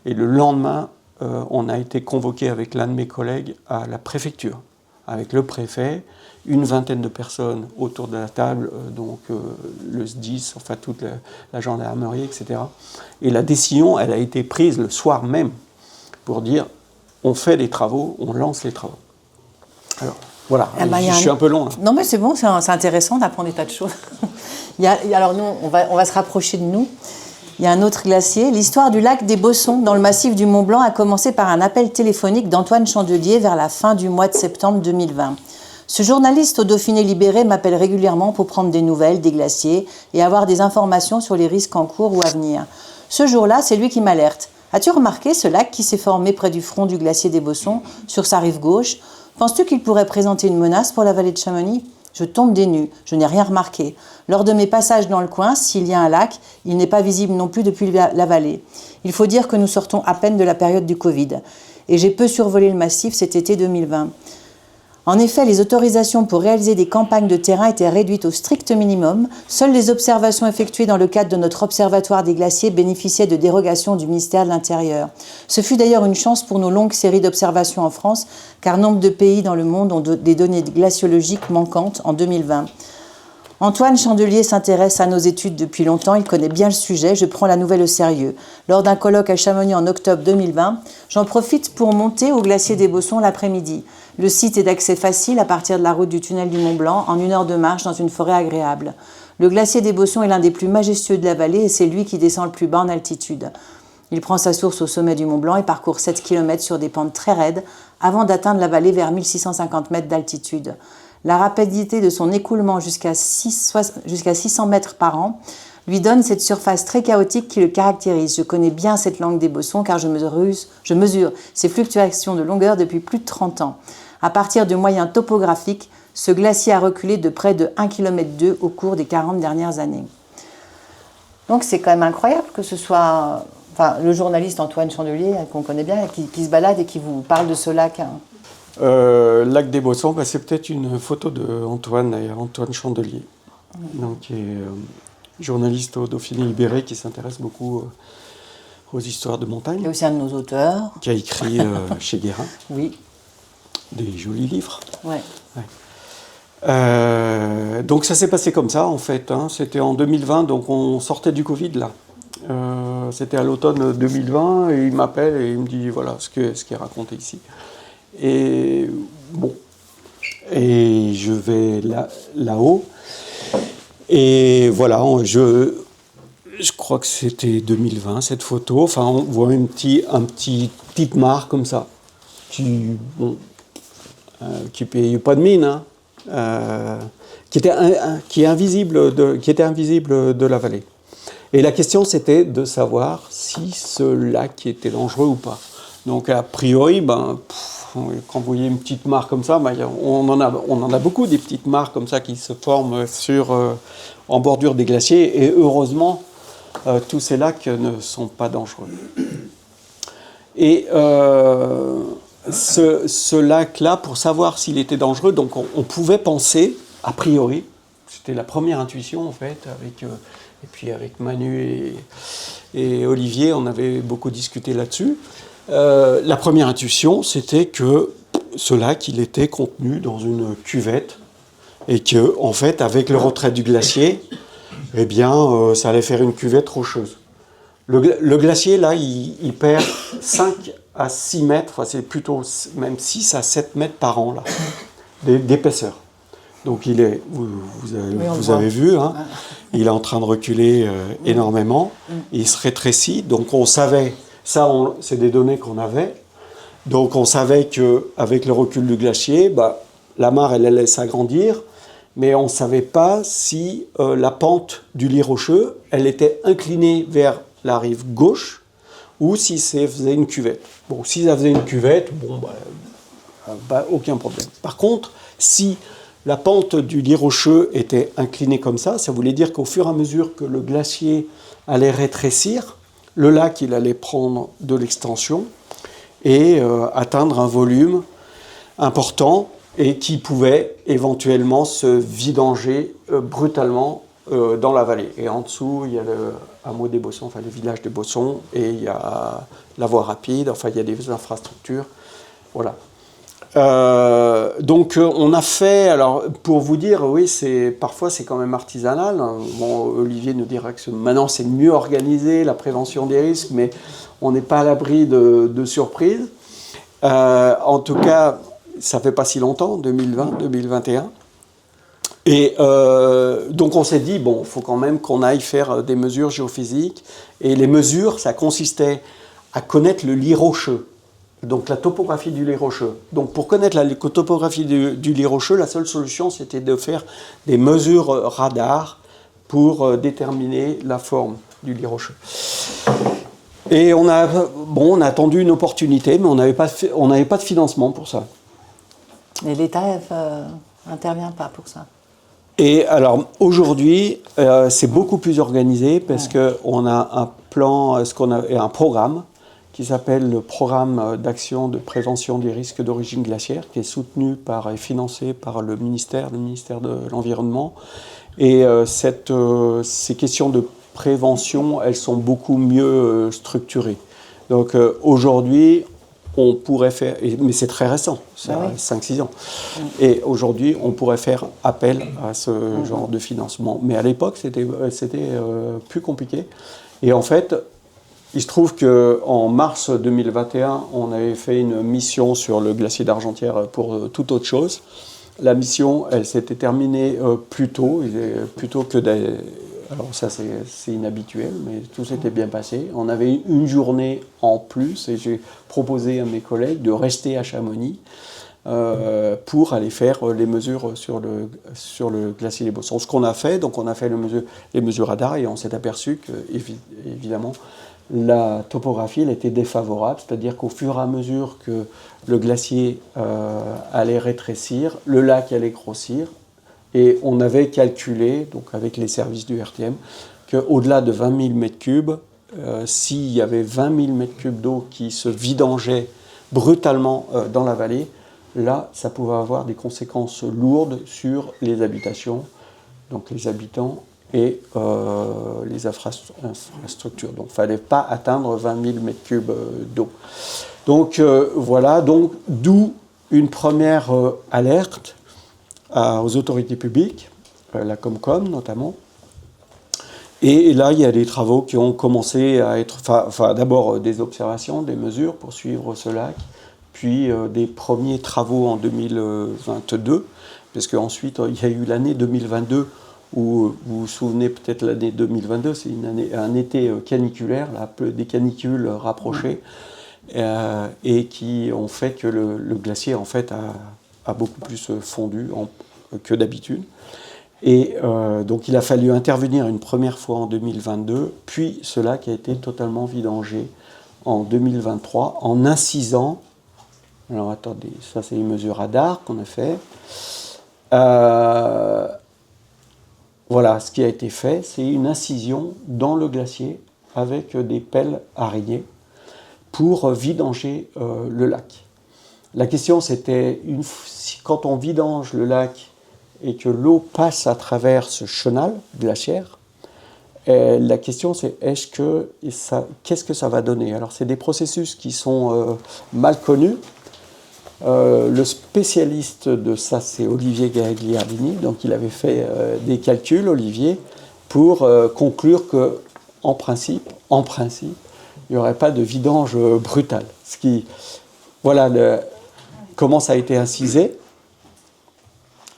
[SPEAKER 2] et le lendemain, on a été convoqué avec l'un de mes collègues à la préfecture, avec le préfet, une vingtaine de personnes autour de la table, donc le SDIS, enfin toute la gendarmerie, etc. Et la décision, elle a été prise le soir même pour dire on fait des travaux, on lance les travaux. Alors voilà, je suis un peu long là.
[SPEAKER 1] Non mais c'est bon, c'est intéressant d'apprendre des tas de choses. Alors nous, on va se rapprocher de nous. Il y a un autre glacier. L'histoire du lac des Bossons dans le massif du Mont Blanc a commencé par un appel téléphonique d'Antoine Chandelier vers la fin du mois de septembre 2020. Ce journaliste au Dauphiné libéré m'appelle régulièrement pour prendre des nouvelles des glaciers et avoir des informations sur les risques en cours ou à venir. Ce jour-là, c'est lui qui m'alerte. As-tu remarqué ce lac qui s'est formé près du front du glacier des Bossons, sur sa rive gauche? Penses-tu qu'il pourrait présenter une menace pour la vallée de Chamonix? Je tombe des nues, je n'ai rien remarqué. Lors de mes passages dans le coin, s'il y a un lac, il n'est pas visible non plus depuis la vallée. Il faut dire que nous sortons à peine de la période du Covid. Et j'ai peu survolé le massif cet été 2020. En effet, les autorisations pour réaliser des campagnes de terrain étaient réduites au strict minimum. Seules les observations effectuées dans le cadre de notre observatoire des glaciers bénéficiaient de dérogations du ministère de l'Intérieur. Ce fut d'ailleurs une chance pour nos longues séries d'observations en France, car nombre de pays dans le monde ont des données glaciologiques manquantes en 2020. Antoine Chandelier s'intéresse à nos études depuis longtemps, il connaît bien le sujet, je prends la nouvelle au sérieux. Lors d'un colloque à Chamonix en octobre 2020, j'en profite pour monter au glacier des Bossons l'après-midi. Le site est d'accès facile à partir de la route du tunnel du Mont Blanc, en 1 heure de marche dans une forêt agréable. Le glacier des Bossons est l'un des plus majestueux de la vallée et c'est lui qui descend le plus bas en altitude. Il prend sa source au sommet du Mont Blanc et parcourt 7 km sur des pentes très raides avant d'atteindre la vallée vers 1650 mètres d'altitude. La rapidité de son écoulement jusqu'à 600 mètres par an lui donne cette surface très chaotique qui le caractérise. Je connais bien cette langue des Bossons car je mesure ses fluctuations de longueur depuis plus de 30 ans. À partir de moyens topographiques, ce glacier a reculé de près de 1,2 km au cours des 40 dernières années. Donc c'est quand même incroyable que ce soit le journaliste Antoine Chandelier, qu'on connaît bien, qui se balade et qui vous parle de ce lac.
[SPEAKER 2] Lac des Bossons, c'est peut-être une photo d'Antoine, Antoine Chandelier, donc, qui est journaliste au Dauphiné libéré, qui s'intéresse beaucoup aux histoires de montagne.
[SPEAKER 1] Et aussi un de nos auteurs.
[SPEAKER 2] Qui a écrit chez Guérin.
[SPEAKER 1] Oui.
[SPEAKER 2] Des jolis livres.
[SPEAKER 1] Ouais.
[SPEAKER 2] Donc ça s'est passé comme ça en fait, hein. C'était en 2020, donc on sortait du Covid là. C'était à l'automne 2020 et il m'appelle et il me dit voilà ce qui est raconté ici. Et bon, et je vais là-haut et voilà, je crois que c'était 2020 cette photo. Enfin, on voit une petite marque comme ça qui paye pas de mine, hein, qui était invisible de la vallée. Et la question c'était de savoir si ce lac était dangereux ou pas. Donc a priori, quand vous voyez une petite mare comme ça, on en a beaucoup des petites mares comme ça qui se forment en bordure des glaciers. Et heureusement, tous ces lacs ne sont pas dangereux. Et ce lac-là, pour savoir s'il était dangereux, donc on pouvait penser, a priori, c'était la première intuition en fait, et puis avec Manu et Olivier, on avait beaucoup discuté là-dessus. La première intuition, c'était que ce lac, il était contenu dans une cuvette, et que, en fait, avec le retrait du glacier, eh bien, ça allait faire une cuvette rocheuse. Le glacier, là, il perd 5 à 6 mètres, enfin, c'est plutôt même 6 à 7 mètres par an, là, d'épaisseur. Donc, vous avez vu, hein, il est en train de reculer énormément, il se rétrécit, donc on savait, c'est des données qu'on avait, donc on savait qu'avec le recul du glacier, la mare, elle allait s'agrandir, mais on ne savait pas si la pente du lit rocheux, elle était inclinée vers la rive gauche, ou si ça faisait une cuvette. Bon, si ça faisait une cuvette, aucun problème. Par contre, si la pente du lit rocheux était inclinée comme ça voulait dire qu'au fur et à mesure que le glacier allait rétrécir, le lac, il allait prendre de l'extension et atteindre un volume important et qui pouvait éventuellement se vidanger brutalement dans la vallée. Et en dessous, il y a le hameau des Bossons, enfin le village des Bossons, et il y a la voie rapide, enfin il y a des infrastructures. Voilà. Donc on a fait, alors pour vous dire, oui, parfois c'est quand même artisanal. Bon, Olivier nous dira que maintenant c'est mieux organisé, la prévention des risques, mais on n'est pas à l'abri de surprises. En tout cas, ça fait pas si longtemps, 2020, 2021. Et donc on s'est dit, bon, il faut quand même qu'on aille faire des mesures géophysiques. Et les mesures, ça consistait à connaître le lit rocheux. Donc la topographie du lit rocheux. Donc pour connaître la topographie du lit rocheux, la seule solution, c'était de faire des mesures radar pour déterminer la forme du lit rocheux. Et on a attendu une opportunité, mais on n'avait pas de financement pour ça.
[SPEAKER 1] Et l'État n'intervient pas pour ça.
[SPEAKER 2] Et alors aujourd'hui, c'est beaucoup plus organisé parce qu'on a un plan, un programme qui s'appelle le programme d'action de prévention des risques d'origine glaciaire, qui est soutenu et financé par le ministère de l'Environnement. Et ces questions de prévention, elles sont beaucoup mieux structurées. Donc aujourd'hui, on pourrait faire, mais c'est très récent, ça a 5-6 ans, et aujourd'hui, on pourrait faire appel à ce genre de financement. Mais à l'époque, c'était plus compliqué. Et en fait, il se trouve qu'en mars 2021, on avait fait une mission sur le glacier d'Argentière pour toute autre chose. La mission, elle s'était terminée plus tôt que alors ça c'est inhabituel, mais tout s'était bien passé. On avait une journée en plus et j'ai proposé à mes collègues de rester à Chamonix pour aller faire les mesures sur le glacier des Bossons. Ce qu'on a fait, donc on a fait les mesures radar et on s'est aperçu que évidemment la topographie elle était défavorable, c'est-à-dire qu'au fur et à mesure que le glacier allait rétrécir, le lac allait grossir. Et on avait calculé, donc avec les services du RTM, qu'au-delà de 20 000 m3, s'il y avait 20 000 m3 d'eau qui se vidangeait brutalement dans la vallée, là, ça pouvait avoir des conséquences lourdes sur les habitations, donc les habitants et les infrastructures. Donc il ne fallait pas atteindre 20 000 m3 d'eau. Donc voilà, d'où une première alerte aux autorités publiques, la Comcom notamment. Et là, il y a des travaux qui ont commencé à être... d'abord des observations, des mesures pour suivre ce lac, puis des premiers travaux en 2022, parce qu'ensuite, il y a eu l'année 2022, où vous vous souvenez peut-être l'année 2022, c'est un été caniculaire, des canicules rapprochées, et qui ont fait que le glacier, en fait, a beaucoup plus fondu que d'habitude. Et donc il a fallu intervenir une première fois en 2022, puis ce lac a été totalement vidangé en 2023 en incisant Alors attendez, ça c'est une mesure radar qu'on a fait. Voilà, ce qui a été fait, c'est une incision dans le glacier avec des pelles araignées pour vidanger le lac. La question c'était, quand on vidange le lac et que l'eau passe à travers ce chenal glaciaire, la question c'est qu'est-ce que ça va donner? Alors c'est des processus qui sont mal connus. Le spécialiste de ça, c'est Olivier Gagliardini. Donc, il avait fait des calculs, Olivier, pour conclure que, en principe, il n'y aurait pas de vidange brutal. Voilà comment ça a été incisé.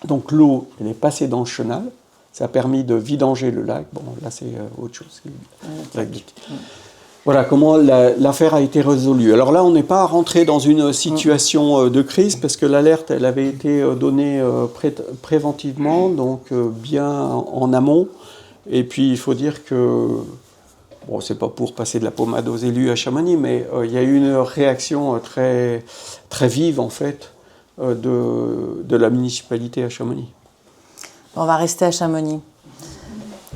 [SPEAKER 2] Donc, l'eau, elle est passée dans le chenal. Ça a permis de vidanger le lac. Bon, là, c'est autre chose. Voilà comment l'affaire a été résolue. Alors là, on n'est pas rentré dans une situation de crise parce que l'alerte, elle avait été donnée préventivement, donc bien en amont. Et puis, il faut dire que, bon, c'est pas pour passer de la pommade aux élus à Chamonix, mais il y a eu une réaction très, très vive, en fait, de la municipalité à Chamonix.
[SPEAKER 1] On va rester à Chamonix.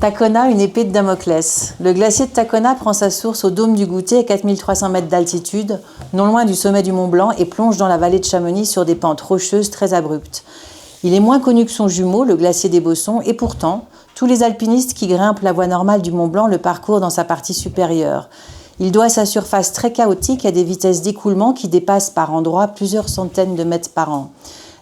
[SPEAKER 1] Tacona, une épée de Damoclès. Le glacier de Tacona prend sa source au dôme du Goûter à 4300 mètres d'altitude, non loin du sommet du Mont Blanc, et plonge dans la vallée de Chamonix sur des pentes rocheuses très abruptes. Il est moins connu que son jumeau, le glacier des Bossons, et pourtant, tous les alpinistes qui grimpent la voie normale du Mont Blanc le parcourent dans sa partie supérieure. Il doit sa surface très chaotique à des vitesses d'écoulement qui dépassent par endroits plusieurs centaines de mètres par an.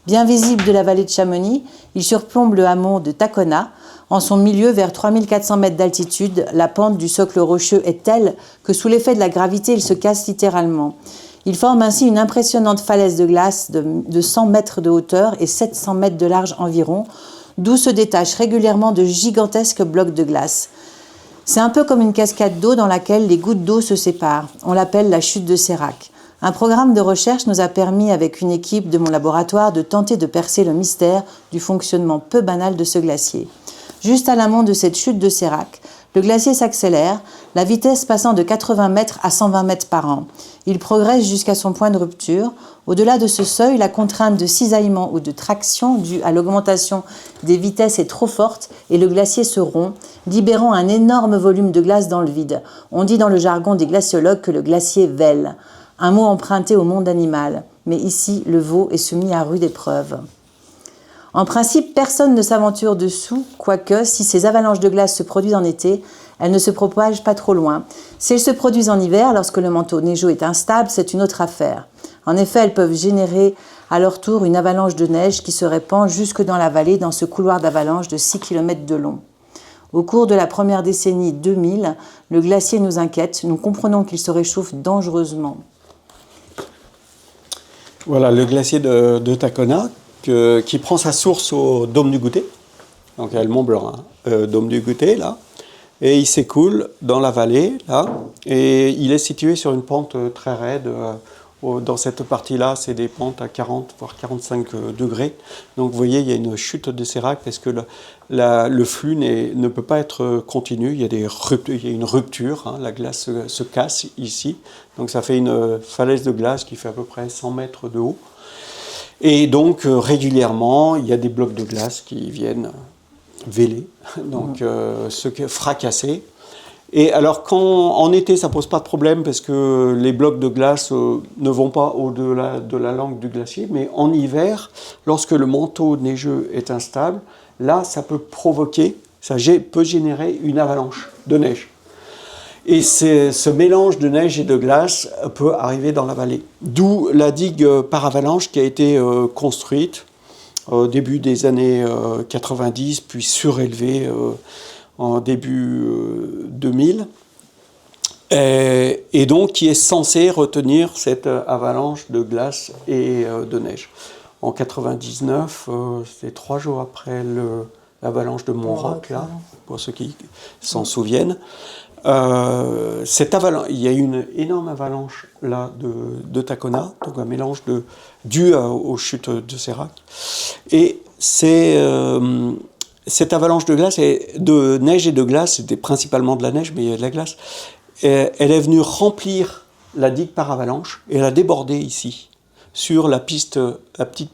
[SPEAKER 1] Bien visible de la vallée de Chamonix, il surplombe le hameau de Tacona. En son milieu, vers 3400 mètres d'altitude, la pente du socle rocheux est telle que sous l'effet de la gravité, il se casse littéralement. Il forme ainsi une impressionnante falaise de glace de 100 mètres de hauteur et 700 mètres de large environ, d'où se détachent régulièrement de gigantesques blocs de glace. C'est un peu comme une cascade d'eau dans laquelle les gouttes d'eau se séparent. On l'appelle la chute de Sérac. Un programme de recherche nous a permis, avec une équipe de mon laboratoire, de tenter de percer le mystère du fonctionnement peu banal de ce glacier. Juste à l'amont de cette chute de Sérac, le glacier s'accélère, la vitesse passant de 80 mètres à 120 mètres par an. Il progresse jusqu'à son point de rupture. Au-delà de ce seuil, la contrainte de cisaillement ou de traction due à l'augmentation des vitesses est trop forte et le glacier se rompt, libérant un énorme volume de glace dans le vide. On dit dans le jargon des glaciologues que le glacier vèle, un mot emprunté au monde animal. Mais ici, le veau est soumis à rude épreuve. En principe, personne ne s'aventure dessous, quoique, si ces avalanches de glace se produisent en été, elles ne se propagent pas trop loin. Si elles se produisent en hiver, lorsque le manteau neigeux est instable, c'est une autre affaire. En effet, elles peuvent générer à leur tour une avalanche de neige qui se répand jusque dans la vallée, dans ce couloir d'avalanche de 6 km de long. Au cours de la première décennie 2000, le glacier nous inquiète. Nous comprenons qu'il se réchauffe dangereusement.
[SPEAKER 2] Voilà le glacier de Tacona, qui prend sa source au dôme du Goûter, donc à le Mont Blanc, dôme du Goûter, là, et il s'écoule dans la vallée, là, et il est situé sur une pente très raide. Dans cette partie-là, c'est des pentes à 40, voire 45 degrés. Donc vous voyez, il y a une chute de sérac parce que le flux ne peut pas être continu. Il y a une rupture, hein, la glace se casse ici. Donc ça fait une falaise de glace qui fait à peu près 100 mètres de haut. Et donc régulièrement, il y a des blocs de glace qui viennent véler, donc se fracasser. Et alors, en été, ça ne pose pas de problème parce que les blocs de glace ne vont pas au-delà de la langue du glacier. Mais en hiver, lorsque le manteau neigeux est instable, là, ça peut peut générer une avalanche de neige. Et ce mélange de neige et de glace peut arriver dans la vallée. D'où la digue par avalanche qui a été construite au début des années 90, puis surélevée en début 2000, et donc qui est censé retenir cette avalanche de glace et de neige. En 99, c'était 3 jours après l'avalanche de Mont-Roch, là, pour ceux qui s'en souviennent. Il y a eu une énorme avalanche là de Tacona, donc un mélange dû aux chutes de sérac. Et cette avalanche de glace, de neige et de glace, c'était principalement de la neige, mais il y a de la glace, elle est venue remplir la digue par avalanche et elle a débordé ici, sur la petite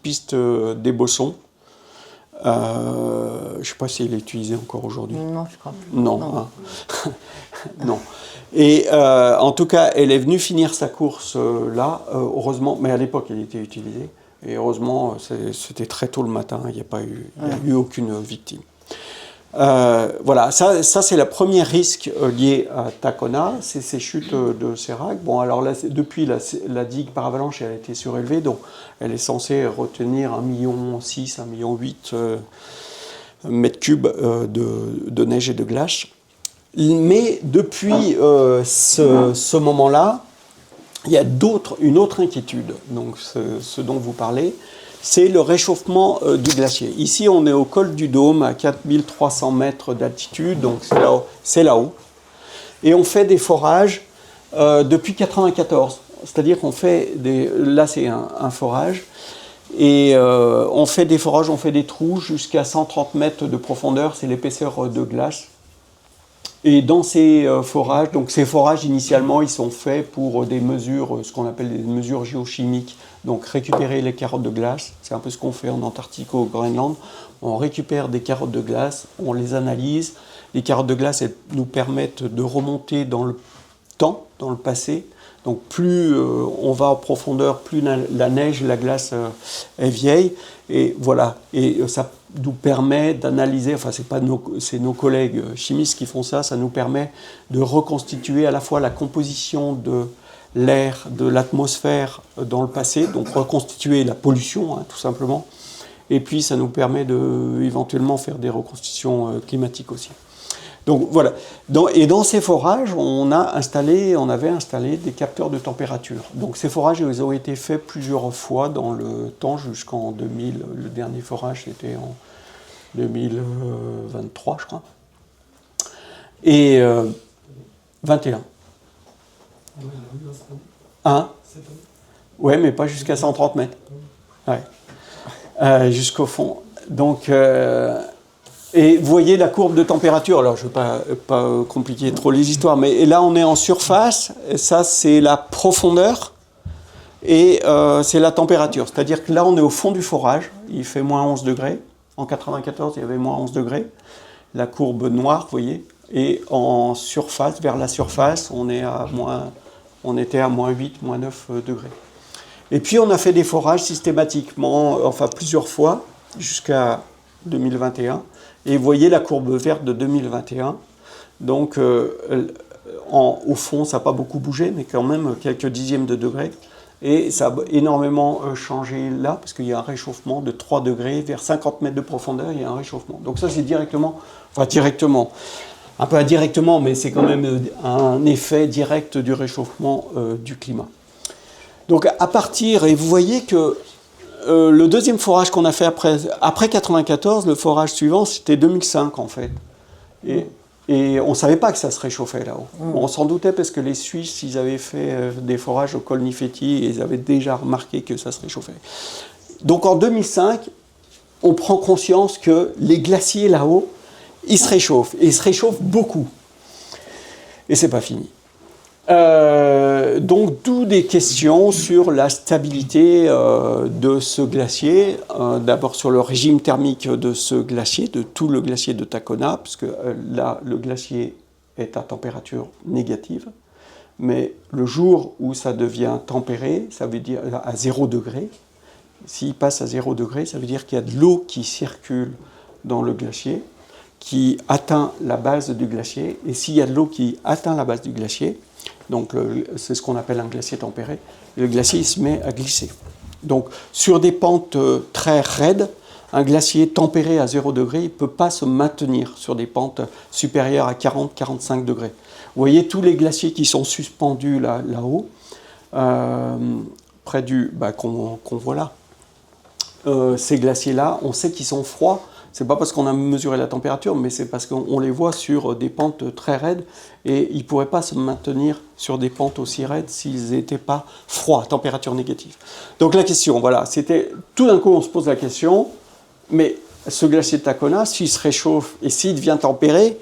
[SPEAKER 2] piste des Bossons. Je ne sais pas si elle est utilisée encore aujourd'hui.
[SPEAKER 1] Non, je crois plus.
[SPEAKER 2] Non. Hein. Non. Et en tout cas, elle est venue finir sa course là, heureusement, mais à l'époque, elle était utilisée. Et heureusement, c'était très tôt le matin, il n'y a eu aucune victime. Voilà, ça c'est le premier risque lié à Tacona, c'est ces chutes de sérac. Bon, alors là, depuis la digue par avalanche, elle a été surélevée, donc elle est censée retenir 1,6 million, 1,8 million mètres cubes de neige et de glace. Mais depuis ce moment-là, il y a une autre inquiétude, donc ce dont vous parlez, c'est le réchauffement du glacier. Ici, on est au col du Dôme, à 4300 mètres d'altitude, donc c'est là-haut. Et on fait des forages depuis 1994. C'est-à-dire qu'on fait là, c'est un forage. Et on fait des forages, on fait des trous jusqu'à 130 mètres de profondeur, c'est l'épaisseur de glace. Et dans ces forages, donc ces forages initialement, ils sont faits pour des mesures, ce qu'on appelle des mesures géochimiques. Donc récupérer les carottes de glace, c'est un peu ce qu'on fait en Antarctique ou au Groenland. On récupère des carottes de glace, on les analyse. Les carottes de glace, elles nous permettent de remonter dans le temps, dans le passé. Donc plus on va en profondeur, plus la neige, la glace est vieille. Et voilà, et ça nous permet d'analyser, enfin c'est nos collègues chimistes qui font ça, ça nous permet de reconstituer à la fois la composition de l'air, de l'atmosphère dans le passé, donc reconstituer la pollution, hein, tout simplement. Et puis ça nous permet de éventuellement faire des reconstitutions climatiques aussi. Donc voilà. Dans ces forages, on avait installé des capteurs de température. Donc ces forages, ils ont été faits plusieurs fois dans le temps, jusqu'en 2000. Le dernier forage, c'était en 2023, je crois. Et 21. Hein? Ouais, mais pas jusqu'à 130 mètres. Ouais. Jusqu'au fond. Donc... Et vous voyez la courbe de température, alors je ne vais pas compliquer trop les histoires, mais là on est en surface, et ça c'est la profondeur et c'est la température. C'est-à-dire que là on est au fond du forage, il fait moins 11 degrés, en 94 il y avait moins 11 degrés, la courbe noire, vous voyez, et en surface, vers la surface, on était à moins 8, moins 9 degrés. Et puis on a fait des forages systématiquement, enfin plusieurs fois, jusqu'à 2021. Et vous voyez la courbe verte de 2021. Donc, au fond, ça n'a pas beaucoup bougé, mais quand même quelques dixièmes de degrés. Et ça a énormément changé là, parce qu'il y a un réchauffement de 3 degrés, vers 50 mètres de profondeur, il y a un réchauffement. Donc ça, c'est directement, un peu indirectement, mais c'est quand même un effet direct du réchauffement du climat. Donc à partir, et vous voyez que le deuxième forage qu'on a fait après 1994, le forage suivant, c'était 2005 en fait. Et on ne savait pas que ça se réchauffait là-haut. On s'en doutait parce que les Suisses, ils avaient fait des forages au col Nifeti et ils avaient déjà remarqué que ça se réchauffait. Donc en 2005, on prend conscience que les glaciers là-haut, ils se réchauffent. Et ils se réchauffent beaucoup. Et c'est pas fini. Donc d'où des questions sur la stabilité de ce glacier, d'abord sur le régime thermique de ce glacier, de tout le glacier de Tacona, parce que là le glacier est à température négative, mais le jour où ça devient tempéré, ça veut dire à 0 degré, s'il passe à 0 degré, ça veut dire qu'il y a de l'eau qui circule dans le glacier, qui atteint la base du glacier, et s'il y a de l'eau qui atteint la base du glacier, donc c'est ce qu'on appelle un glacier tempéré, le glacier il se met à glisser. Donc sur des pentes très raides, un glacier tempéré à 0 degré, il ne peut pas se maintenir sur des pentes supérieures à 40-45 degrés. Vous voyez tous les glaciers qui sont suspendus là-haut, près qu'on voit là. Ces glaciers-là, on sait qu'ils sont froids. C'est pas parce qu'on a mesuré la température, mais c'est parce qu'on les voit sur des pentes très raides et ils ne pourraient pas se maintenir sur des pentes aussi raides s'ils n'étaient pas froids, température négative. Donc la question, voilà, c'était tout d'un coup on se pose la question, mais ce glacier de Tacona, s'il se réchauffe et s'il devient tempéré,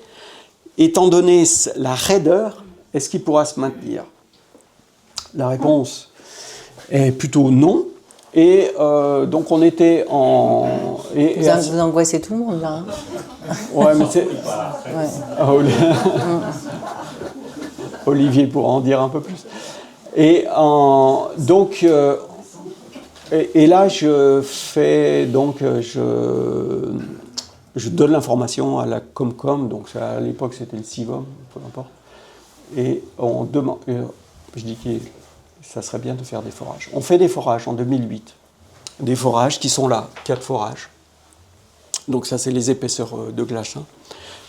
[SPEAKER 2] étant donné la raideur, est-ce qu'il pourra se maintenir? La réponse est plutôt non. Et donc on était en...
[SPEAKER 1] Vous angoissez tout le monde là. Hein.
[SPEAKER 2] Ouais, mais c'est...
[SPEAKER 1] Ouais.
[SPEAKER 2] Olivier pourra en dire un peu plus. Et donc... Et là, je fais donc... Je donne l'information à la Comcom, donc à l'époque c'était le CIVOM, peu importe. Et on demande... je dis que ça serait bien de faire des forages. On fait des forages en 2008. Des forages qui sont là, 4 forages. Donc ça, c'est les épaisseurs de glace.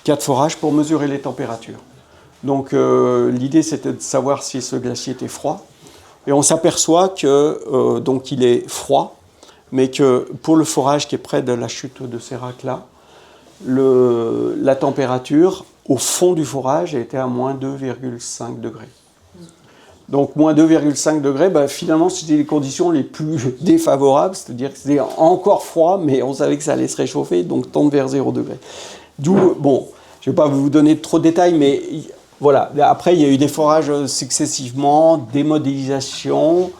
[SPEAKER 2] 4 forages pour mesurer les températures. Donc l'idée, c'était de savoir si ce glacier était froid. Et on s'aperçoit que donc il est froid, mais que pour le forage qui est près de la chute de Sérac là, la température au fond du forage était à moins 2,5 degrés. Donc, moins 2,5 degrés, finalement, c'était les conditions les plus défavorables, c'est-à-dire que c'était encore froid, mais on savait que ça allait se réchauffer, donc tendre vers 0 degré. D'où, bon, je ne vais pas vous donner trop de détails, mais voilà. Après, il y a eu des forages successivement, des modélisations,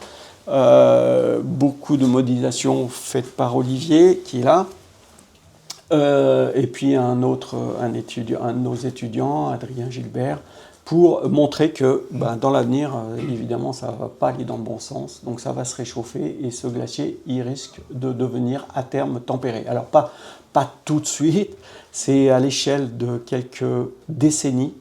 [SPEAKER 2] beaucoup de modélisations faites par Olivier, qui est là. Et puis un de nos étudiants, Adrien Gilbert, pour montrer que dans l'avenir, évidemment, ça ne va pas aller dans le bon sens, donc ça va se réchauffer et ce glacier, il risque de devenir à terme tempéré. Alors pas tout de suite, c'est à l'échelle de quelques décennies,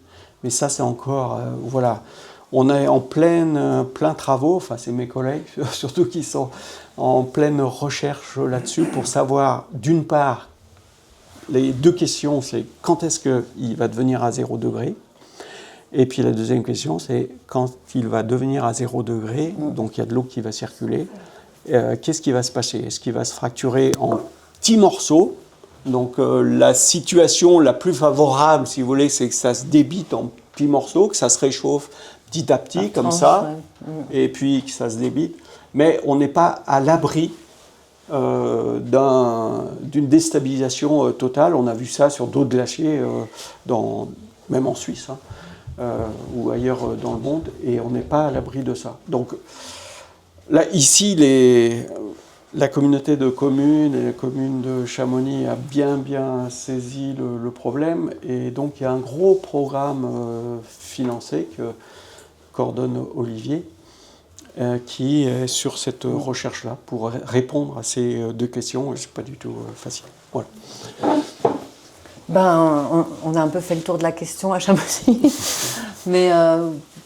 [SPEAKER 2] mais ça c'est encore, voilà, on est en plein travaux, enfin c'est mes collègues surtout qui sont en pleine recherche là-dessus pour savoir d'une part, les deux questions, c'est quand est-ce qu'il va devenir à 0 degré ? Et puis la deuxième question, c'est quand il va devenir à 0 degré, donc il y a de l'eau qui va circuler, qu'est-ce qui va se passer ? Est-ce qu'il va se fracturer en petits morceaux ? Donc la situation la plus favorable, si vous voulez, c'est que ça se débite en petits morceaux, que ça se réchauffe petit à petit, comme ça, et puis que ça se débite. Mais on n'est pas à l'abri d'une déstabilisation totale. On a vu ça sur d'autres glaciers, même en Suisse, ou ailleurs dans le monde, et on n'est pas à l'abri de ça. Donc là, ici, la communauté de communes et la commune de Chamonix a bien saisi le problème, et donc il y a un gros programme financé que coordonne Olivier, qui est sur cette recherche-là pour répondre à ces deux questions. C'est pas du tout facile. Voilà.
[SPEAKER 1] On a un peu fait le tour de la question à Chamonix, mais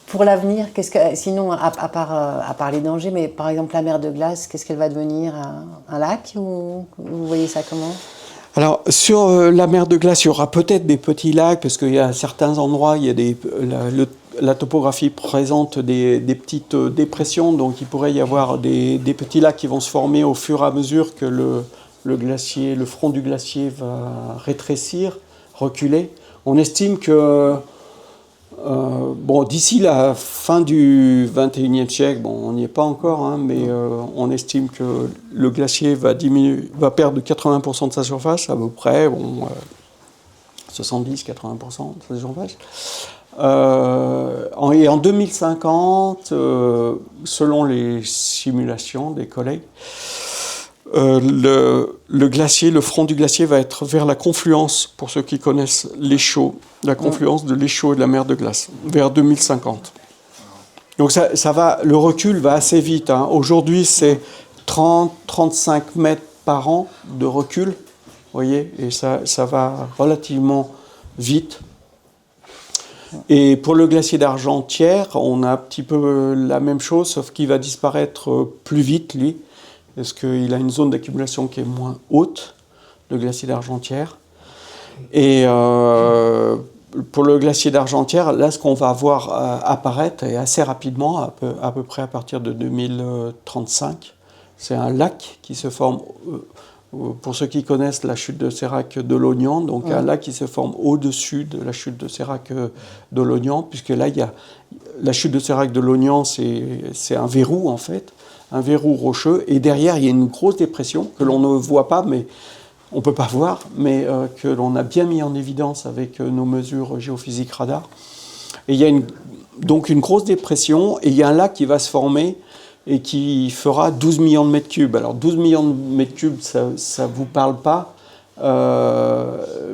[SPEAKER 1] pour l'avenir, sinon à part les dangers, mais par exemple la mer de glace, qu'est-ce qu'elle va devenir, un lac, ou vous voyez ça comment ?
[SPEAKER 2] Alors sur la mer de glace, il y aura peut-être des petits lacs parce qu'il y a certains endroits, il y a la topographie présente des petites dépressions, donc il pourrait y avoir des petits lacs qui vont se former au fur et à mesure que le front du glacier va rétrécir, reculer. On estime que d'ici la fin du XXIe siècle, on n'y est pas encore, mais on estime que le glacier va perdre 80% de sa surface, à peu près, 70-80% de sa surface. Et en 2050, selon les simulations des collègues, le front du glacier va être vers la confluence, pour ceux qui connaissent l'échaud, la confluence de l'échaud et de la mer de glace, vers 2050. Donc le recul va assez vite. Aujourd'hui, c'est 30-35 mètres par an de recul, vous voyez, et ça va relativement vite. Et pour le glacier d'Argentière, on a un petit peu la même chose, sauf qu'il va disparaître plus vite, lui, parce qu'il a une zone d'accumulation qui est moins haute, le glacier d'Argentière. Et pour le glacier d'Argentière, là, ce qu'on va voir apparaître, et assez rapidement, à peu près à partir de 2035, c'est un lac qui se forme, pour ceux qui connaissent la chute de Sérac de Lognan, donc un lac qui se forme au-dessus de la chute de Sérac de Lognan, puisque là, il y a la chute de Sérac de Lognan, c'est un verrou, en fait, un verrou rocheux, et derrière, il y a une grosse dépression que l'on ne voit pas, mais on ne peut pas voir, mais que l'on a bien mis en évidence avec nos mesures géophysiques radar. Et il y a donc une grosse dépression, et il y a un lac qui va se former et qui fera 12 millions de mètres cubes. Alors 12 millions de mètres cubes, ça ne vous parle pas,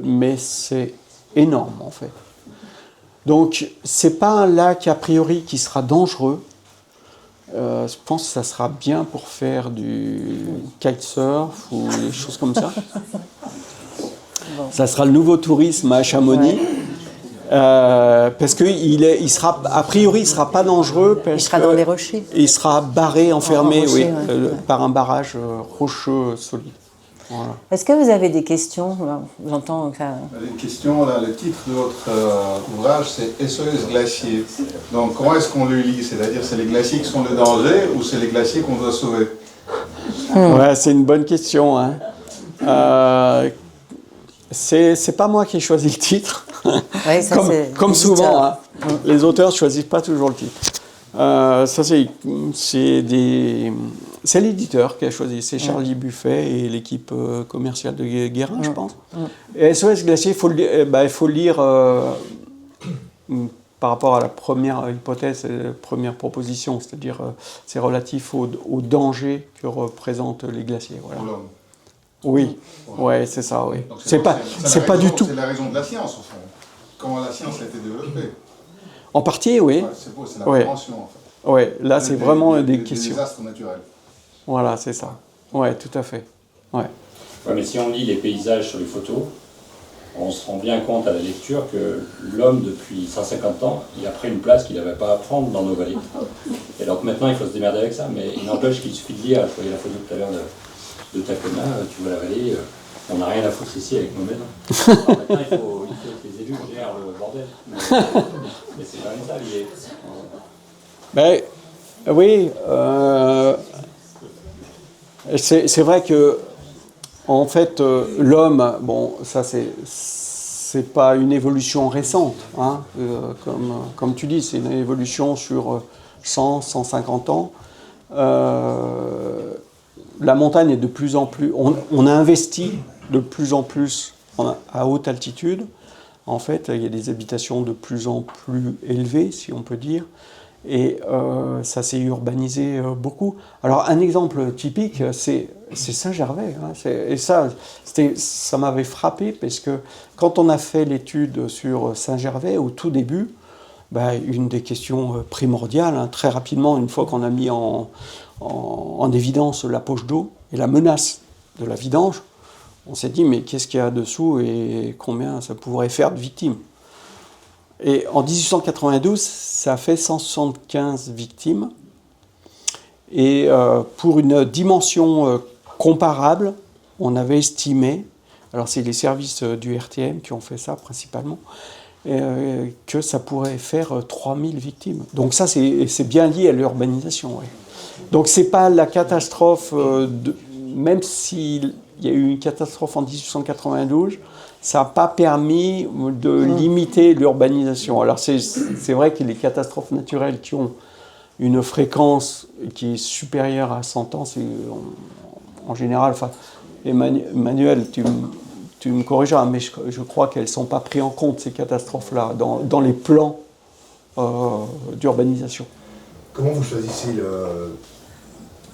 [SPEAKER 2] mais c'est énorme en fait. Donc c'est pas un lac a priori qui sera dangereux. Je pense que ça sera bien pour faire du kitesurf ou des choses comme ça.
[SPEAKER 1] Bon.
[SPEAKER 2] Ça sera le nouveau tourisme à Chamonix. Parce qu'il sera, a priori, il ne sera pas dangereux. Parce
[SPEAKER 1] il sera dans les rochers.
[SPEAKER 2] Il sera barré, enfermé,
[SPEAKER 1] rocher,
[SPEAKER 2] par un barrage rocheux solide. Voilà.
[SPEAKER 1] Est-ce que vous avez des questions? J'entends.
[SPEAKER 3] Une question, là, le titre de votre ouvrage, c'est SOS Glacier. Donc, comment est-ce qu'on le lit? C'est-à-dire, c'est les glaciers qui sont le danger ou c'est les glaciers qu'on doit sauver?
[SPEAKER 2] Ouais, c'est une bonne question. Hein. C'est pas moi qui ai choisi le titre.
[SPEAKER 1] Ouais, ça,
[SPEAKER 2] comme souvent, hein. Les auteurs ne choisissent pas toujours le titre. Ça, c'est l'éditeur qui a choisi. C'est Charlie Buffet et l'équipe commerciale de Guérin, je pense. Et SOS Glacier, il faut le lire par rapport à la première hypothèse, la première proposition, c'est-à-dire c'est relatif au danger que représentent les glaciers. Voilà. Oui, ouais, c'est ça, oui. C'est pas du tout.
[SPEAKER 3] C'est la raison de la science, au fond. Comment la science a été développée.
[SPEAKER 2] En partie, oui.
[SPEAKER 3] Ouais, c'est la prévention, en fait.
[SPEAKER 2] Oui, là, c'est vraiment des questions.
[SPEAKER 3] Des désastres naturels.
[SPEAKER 2] Voilà, c'est ça. Oui, tout à fait. Ouais.
[SPEAKER 4] Ouais, mais si on lit les paysages sur les photos, on se rend bien compte à la lecture que l'homme, depuis 150 ans, il a pris une place qu'il n'avait pas à prendre dans nos vallées. Et donc maintenant, il faut se démerder avec ça, mais il n'empêche qu'il suffit de lire, je voyais la photo tout à l'heure de Tacona, tu vois la vallée, on n'a rien à foutre ici avec nos maisons. Alors maintenant, il faut que les élus gèrent le bordel. Mais c'est quand même ça l'idée.
[SPEAKER 2] Ben, oui, c'est vrai que, en fait, l'homme, bon, ça c'est pas une évolution récente, hein, comme tu dis, c'est une évolution sur 100, 150 ans. La montagne est de plus en plus... On a investi de plus en plus à haute altitude. En fait, il y a des habitations de plus en plus élevées, si on peut dire. Et ça s'est urbanisé beaucoup. Alors, un exemple typique, c'est Saint-Gervais. Hein, et ça m'avait frappé, parce que quand on a fait l'étude sur Saint-Gervais, au tout début, une des questions primordiales, hein, très rapidement, une fois qu'on a mis en évidence la poche d'eau et la menace de la vidange, on s'est dit, mais qu'est-ce qu'il y a dessous et combien ça pourrait faire de victimes? Et en 1892, ça a fait 175 victimes. Et pour une dimension comparable, on avait estimé, alors c'est les services du RTM qui ont fait ça principalement, que ça pourrait faire 3000 victimes. Donc ça, c'est bien lié à l'urbanisation. Ouais. Donc c'est pas la catastrophe, même s'il y a eu une catastrophe en 1892, ça n'a pas permis de limiter l'urbanisation. Alors c'est vrai que les catastrophes naturelles qui ont une fréquence qui est supérieure à 100 ans, c'est en général, enfin, Emmanuel, tu me corrigeras, mais je crois qu'elles ne sont pas prises en compte, ces catastrophes-là, dans les plans d'urbanisation.
[SPEAKER 5] Comment vous choisissez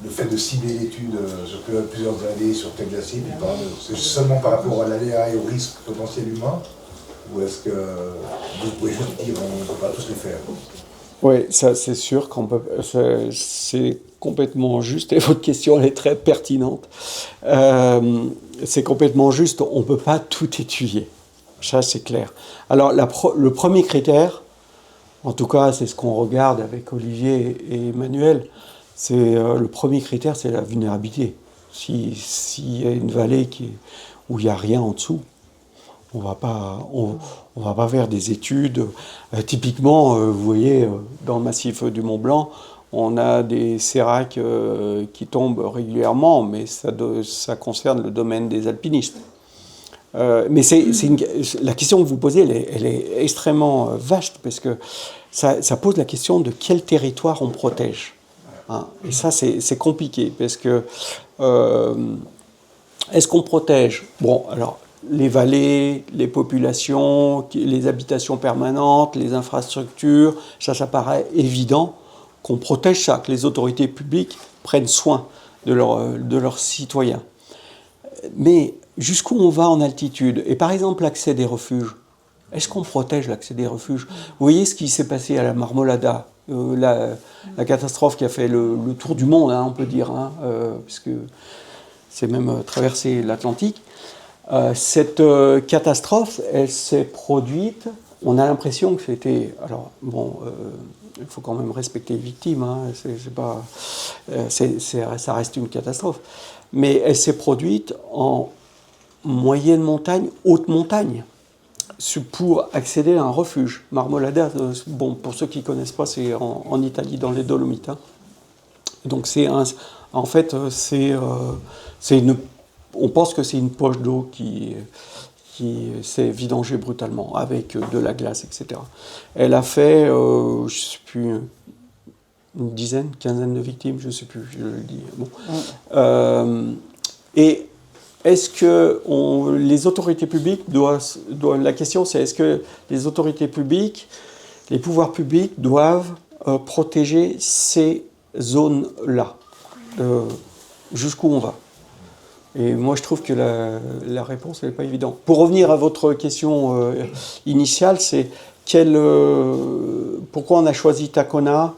[SPEAKER 5] le fait de cibler l'étude sur plusieurs années sur tel glacier, puis c'est seulement par rapport à l'aléa et au risque potentiel humain, ou est-ce que vous pouvez juste dire on ne peut pas tous les faire?
[SPEAKER 2] Oui, ça c'est sûr qu'on peut. C'est complètement juste, et votre question elle est très pertinente. C'est complètement juste, on ne peut pas tout étudier. Ça c'est clair. Alors le premier critère, en tout cas c'est ce qu'on regarde avec Olivier et Emmanuel, le premier critère, c'est la vulnérabilité. S'il y a une vallée où il n'y a rien en dessous, on va pas faire des études. Typiquement, vous voyez, dans le massif du Mont Blanc, on a des séracs qui tombent régulièrement, mais ça concerne le domaine des alpinistes. Mais la question que vous posez, elle est extrêmement vaste, parce que ça pose la question de quel territoire on protège. Hein, et ça, c'est compliqué, parce que est-ce qu'on protège, bon, alors, les vallées, les populations, les habitations permanentes, les infrastructures, ça paraît évident qu'on protège ça, que les autorités publiques prennent soin de leurs citoyens. Mais jusqu'où on va en altitude? Et par exemple, l'accès des refuges. Est-ce qu'on protège l'accès des refuges? Vous voyez ce qui s'est passé à la Marmolada, la catastrophe qui a fait le tour du monde, hein, on peut dire, hein, puisque c'est même traversé l'Atlantique. Cette catastrophe, elle s'est produite, on a l'impression que c'était... Alors, bon, il faut quand même respecter les victimes, hein, ça reste une catastrophe. Mais elle s'est produite en moyenne montagne, haute montagne, pour accéder à un refuge. Marmolada, bon, pour ceux qui ne connaissent pas, c'est en Italie, dans les Dolomites. Hein. Donc en fait, on pense que c'est une poche d'eau qui s'est vidangée brutalement avec de la glace, etc. Elle a fait, je ne sais plus, une dizaine, quinzaine de victimes, je ne sais plus, je le dis. Bon. Et est-ce que les autorités publiques la question c'est est-ce que les autorités publiques, les pouvoirs publics doivent protéger ces zones-là? Jusqu'où on va? Et moi je trouve que la réponse n'est pas évidente. Pour revenir à votre question initiale, c'est pourquoi on a choisi Tacona?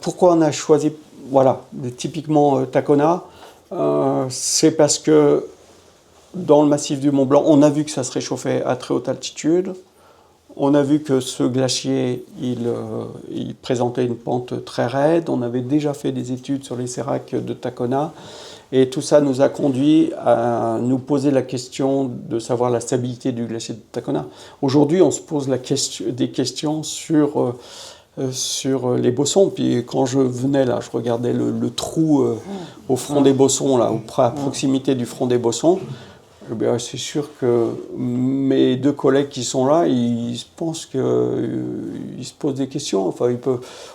[SPEAKER 2] Pourquoi on a choisi, voilà, typiquement Tacona? C'est parce que dans le massif du Mont Blanc, on a vu que ça se réchauffait à très haute altitude. On a vu que ce glacier, il présentait une pente très raide. On avait déjà fait des études sur les séracs de Tacona. Et tout ça nous a conduit à nous poser la question de savoir la stabilité du glacier de Tacona. Aujourd'hui, on se pose des questions sur les bossons. Puis quand je venais là, je regardais le trou au front des bossons, là, à proximité du front des bossons. Eh bien, c'est sûr que mes deux collègues qui sont là, ils se posent des questions. Enfin,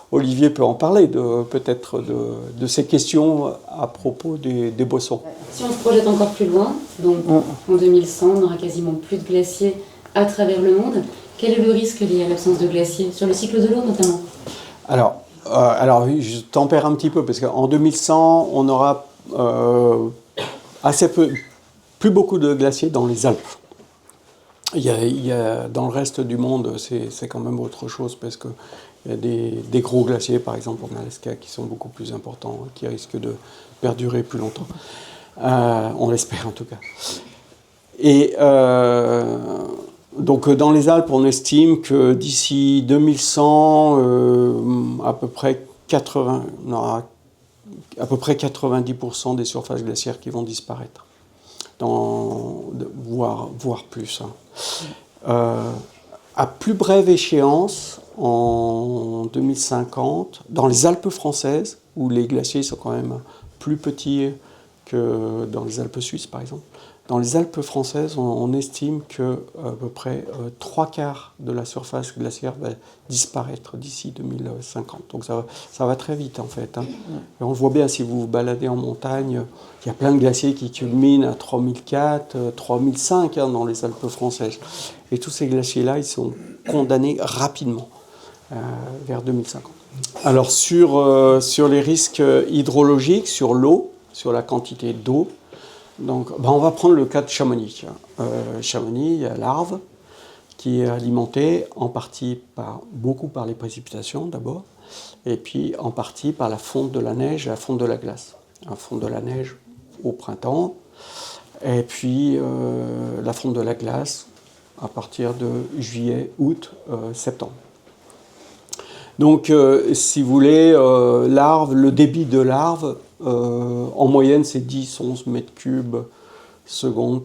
[SPEAKER 2] Olivier peut en parler peut-être de ces questions à propos des bossons.
[SPEAKER 6] Si on se projette encore plus loin, donc en 2100, on n'aura quasiment plus de glaciers à travers le monde. Quel est le risque lié à l'absence de glaciers, sur le cycle de l'eau notamment?
[SPEAKER 2] Alors oui, je tempère un petit peu, parce qu'en 2100, on aura plus beaucoup de glaciers dans les Alpes. Il y a, dans le reste du monde, c'est quand même autre chose, parce qu'il y a des gros glaciers, par exemple en Alaska, qui sont beaucoup plus importants, qui risquent de perdurer plus longtemps. On l'espère en tout cas. Et donc dans les Alpes, on estime que d'ici 2100, à peu près 90% des surfaces glaciaires qui vont disparaître, voire plus. À plus brève échéance, en 2050, dans les Alpes françaises, où les glaciers sont quand même plus petits que dans les Alpes suisses, par exemple, dans les Alpes françaises, on estime que à peu près 3/4 de la surface glaciaire va disparaître d'ici 2050. Donc ça va très vite en fait. Hein. Et on le voit bien si vous vous baladez en montagne, il y a plein de glaciers qui culminent à 3004, 3005 hein, dans les Alpes françaises. Et tous ces glaciers-là, ils sont condamnés rapidement vers 2050. Alors sur les risques hydrologiques, sur l'eau, sur la quantité d'eau, donc, on va prendre le cas de Chamonix. Chamonix, il y a l'Arve qui est alimentée en partie beaucoup par les précipitations d'abord, et puis en partie par la fonte de la neige et la fonte de la glace. La fonte de la neige au printemps, et puis la fonte de la glace à partir de juillet, août, septembre. Donc, si vous voulez, le débit de l'Arve, en moyenne, c'est 10-11 mètres cubes seconde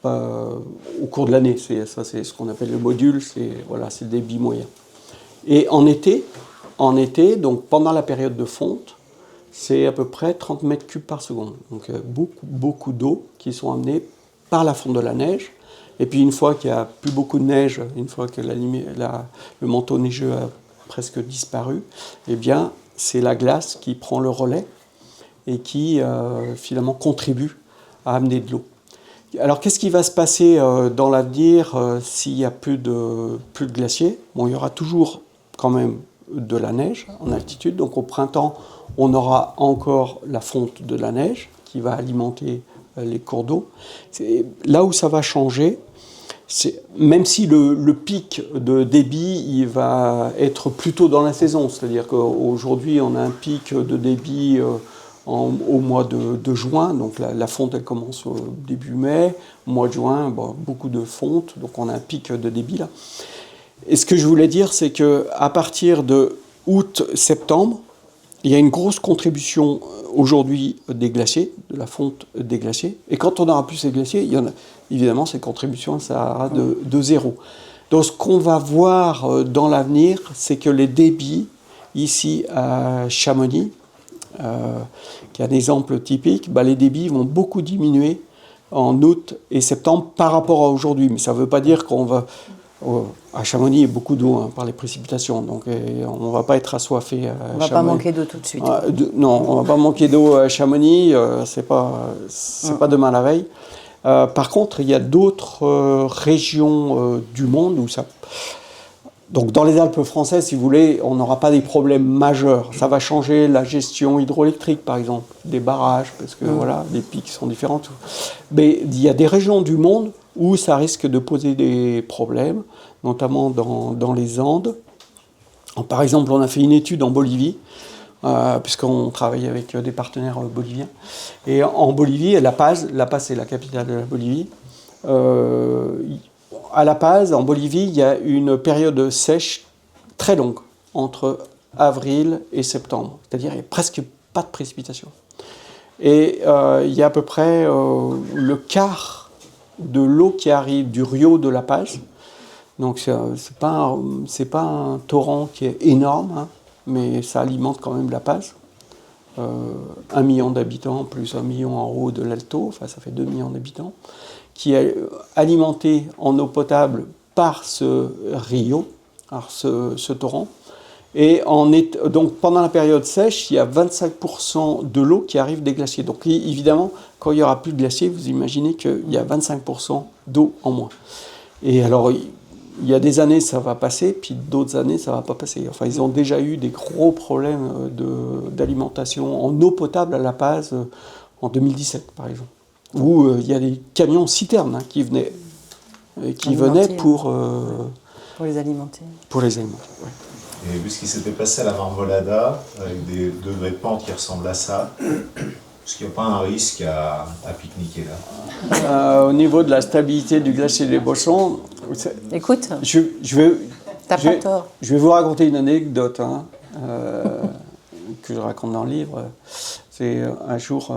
[SPEAKER 2] au cours de l'année. C'est ce qu'on appelle le module, c'est le débit moyen. Et en été, donc pendant la période de fonte, c'est à peu près 30 mètres cubes par seconde. Donc, beaucoup d'eau qui sont amenées par la fonte de la neige. Et puis, une fois qu'il n'y a plus beaucoup de neige, une fois que le manteau neigeux a presque disparu, eh bien, c'est la glace qui prend le relais et qui finalement contribue à amener de l'eau. Alors qu'est-ce qui va se passer dans l'avenir s'il n'y a plus de glaciers? Bon, il y aura toujours quand même de la neige en altitude. Donc au printemps, on aura encore la fonte de la neige qui va alimenter les cours d'eau. Là où ça va changer, même si le pic de débit il va être plutôt dans la saison, c'est-à-dire qu'aujourd'hui on a un pic de débit au mois de juin, donc la fonte elle commence au début mai, au mois de juin, beaucoup de fonte, donc on a un pic de débit là. Et ce que je voulais dire, c'est qu'à partir de août-septembre, il y a une grosse contribution aujourd'hui des glaciers, de la fonte des glaciers. Et quand on n'aura plus ces glaciers, il y en a, évidemment, cette contribution, ça ira de zéro. Donc ce qu'on va voir dans l'avenir, c'est que les débits, ici à Chamonix, qui est un exemple typique, les débits vont beaucoup diminuer en août et septembre par rapport à aujourd'hui. Mais ça ne veut pas dire qu'on va... À Chamonix, il y a beaucoup d'eau par les précipitations, donc on ne va pas être assoiffé à Chamonix.
[SPEAKER 1] On ne va pas manquer d'eau tout de suite.
[SPEAKER 2] Non, on ne va pas manquer d'eau à Chamonix, c'est pas demain la veille. Par contre, il y a d'autres régions du monde où ça... Donc dans les Alpes françaises, si vous voulez, on n'aura pas des problèmes majeurs. Ça va changer la gestion hydroélectrique, par exemple, des barrages, parce que voilà, les pics sont différents. Mais il y a des régions du monde où ça risque de poser des problèmes, notamment dans les Andes. Par exemple, on a fait une étude en Bolivie, puisqu'on travaille avec des partenaires boliviens. Et en Bolivie, La Paz c'est la capitale de la Bolivie. À La Paz, en Bolivie, il y a une période sèche très longue, entre avril et septembre. C'est-à-dire qu'il n'y a presque pas de précipitations. Et il y a à peu près le quart de l'eau qui arrive du Rio de La Paz. Donc c'est pas un torrent qui est énorme, mais ça alimente quand même La Paz. 1 million d'habitants plus 1 million en haut de l'Alto, enfin ça fait 2 millions d'habitants, qui est alimenté en eau potable par ce rio, par ce torrent. Et donc pendant la période sèche, il y a 25% de l'eau qui arrive des glaciers. Donc évidemment, quand il n'y aura plus de glaciers, vous imaginez qu'il y a 25% d'eau en moins. Et alors, il y a des années, ça va passer, puis d'autres années, ça ne va pas passer. Enfin, ils ont déjà eu des gros problèmes d'alimentation en eau potable à La Paz en 2017, par exemple. Où il y a des camions citernes qui venaient pour
[SPEAKER 1] les alimenter.
[SPEAKER 2] Pour les alimenter, ouais.
[SPEAKER 7] Et vu ce qui s'était passé à la Marmolada, avec des degrés de pente qui ressemblent à ça, est-ce qu'il n'y a pas un risque à pique-niquer là?
[SPEAKER 2] Au niveau de la stabilité du glacier des Bossons,
[SPEAKER 1] écoute,
[SPEAKER 2] t'as pas tort. Je vais vous raconter une anecdote que je raconte dans le livre. C'est un jour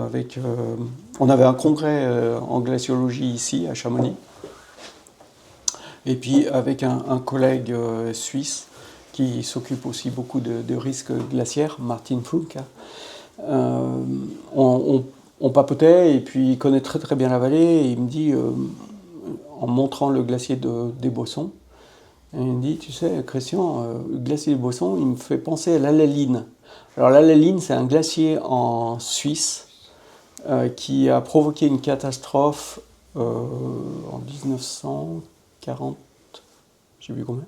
[SPEAKER 2] on avait un congrès en glaciologie ici à Chamonix, et puis avec un collègue suisse qui s'occupe aussi beaucoup de risques glaciaires, Martin Funk. On papotait, et puis il connaît très très bien la vallée, et il me dit, en montrant le glacier des Bossons, il me dit, tu sais, Christian, le glacier des Bossons, il me fait penser à l'Alaline. Alors l'Alaline, c'est un glacier en Suisse qui a provoqué une catastrophe en 1940, je ne sais plus combien.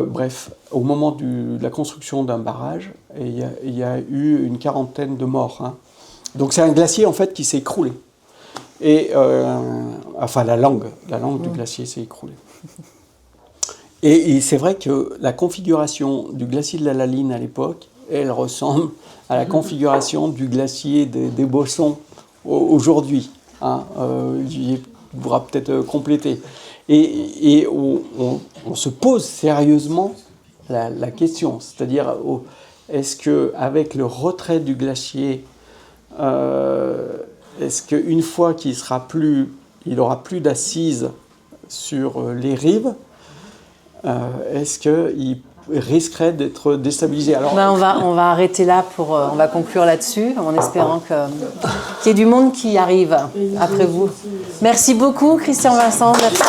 [SPEAKER 2] Bref, au moment de la construction d'un barrage, il y a eu une 40aine de morts. Donc c'est un glacier en fait qui s'est écroulé. Et enfin la langue du glacier s'est écroulée. Et c'est vrai que la configuration du glacier de l'Alaline à l'époque, elle ressemble à la configuration du glacier des Bossons aujourd'hui. Il pourra peut-être compléter. Et on se pose sérieusement la question, c'est-à-dire est-ce qu'avec le retrait du glacier, est-ce qu'une fois qu'il n'aura plus d'assises sur les rives, est-ce qu'il risquerait d'être déstabilisé? Alors,
[SPEAKER 1] on va arrêter là on va conclure là-dessus, en espérant qu'il y ait du monde qui arrive après vous. Merci beaucoup, Christian Vincent. Merci.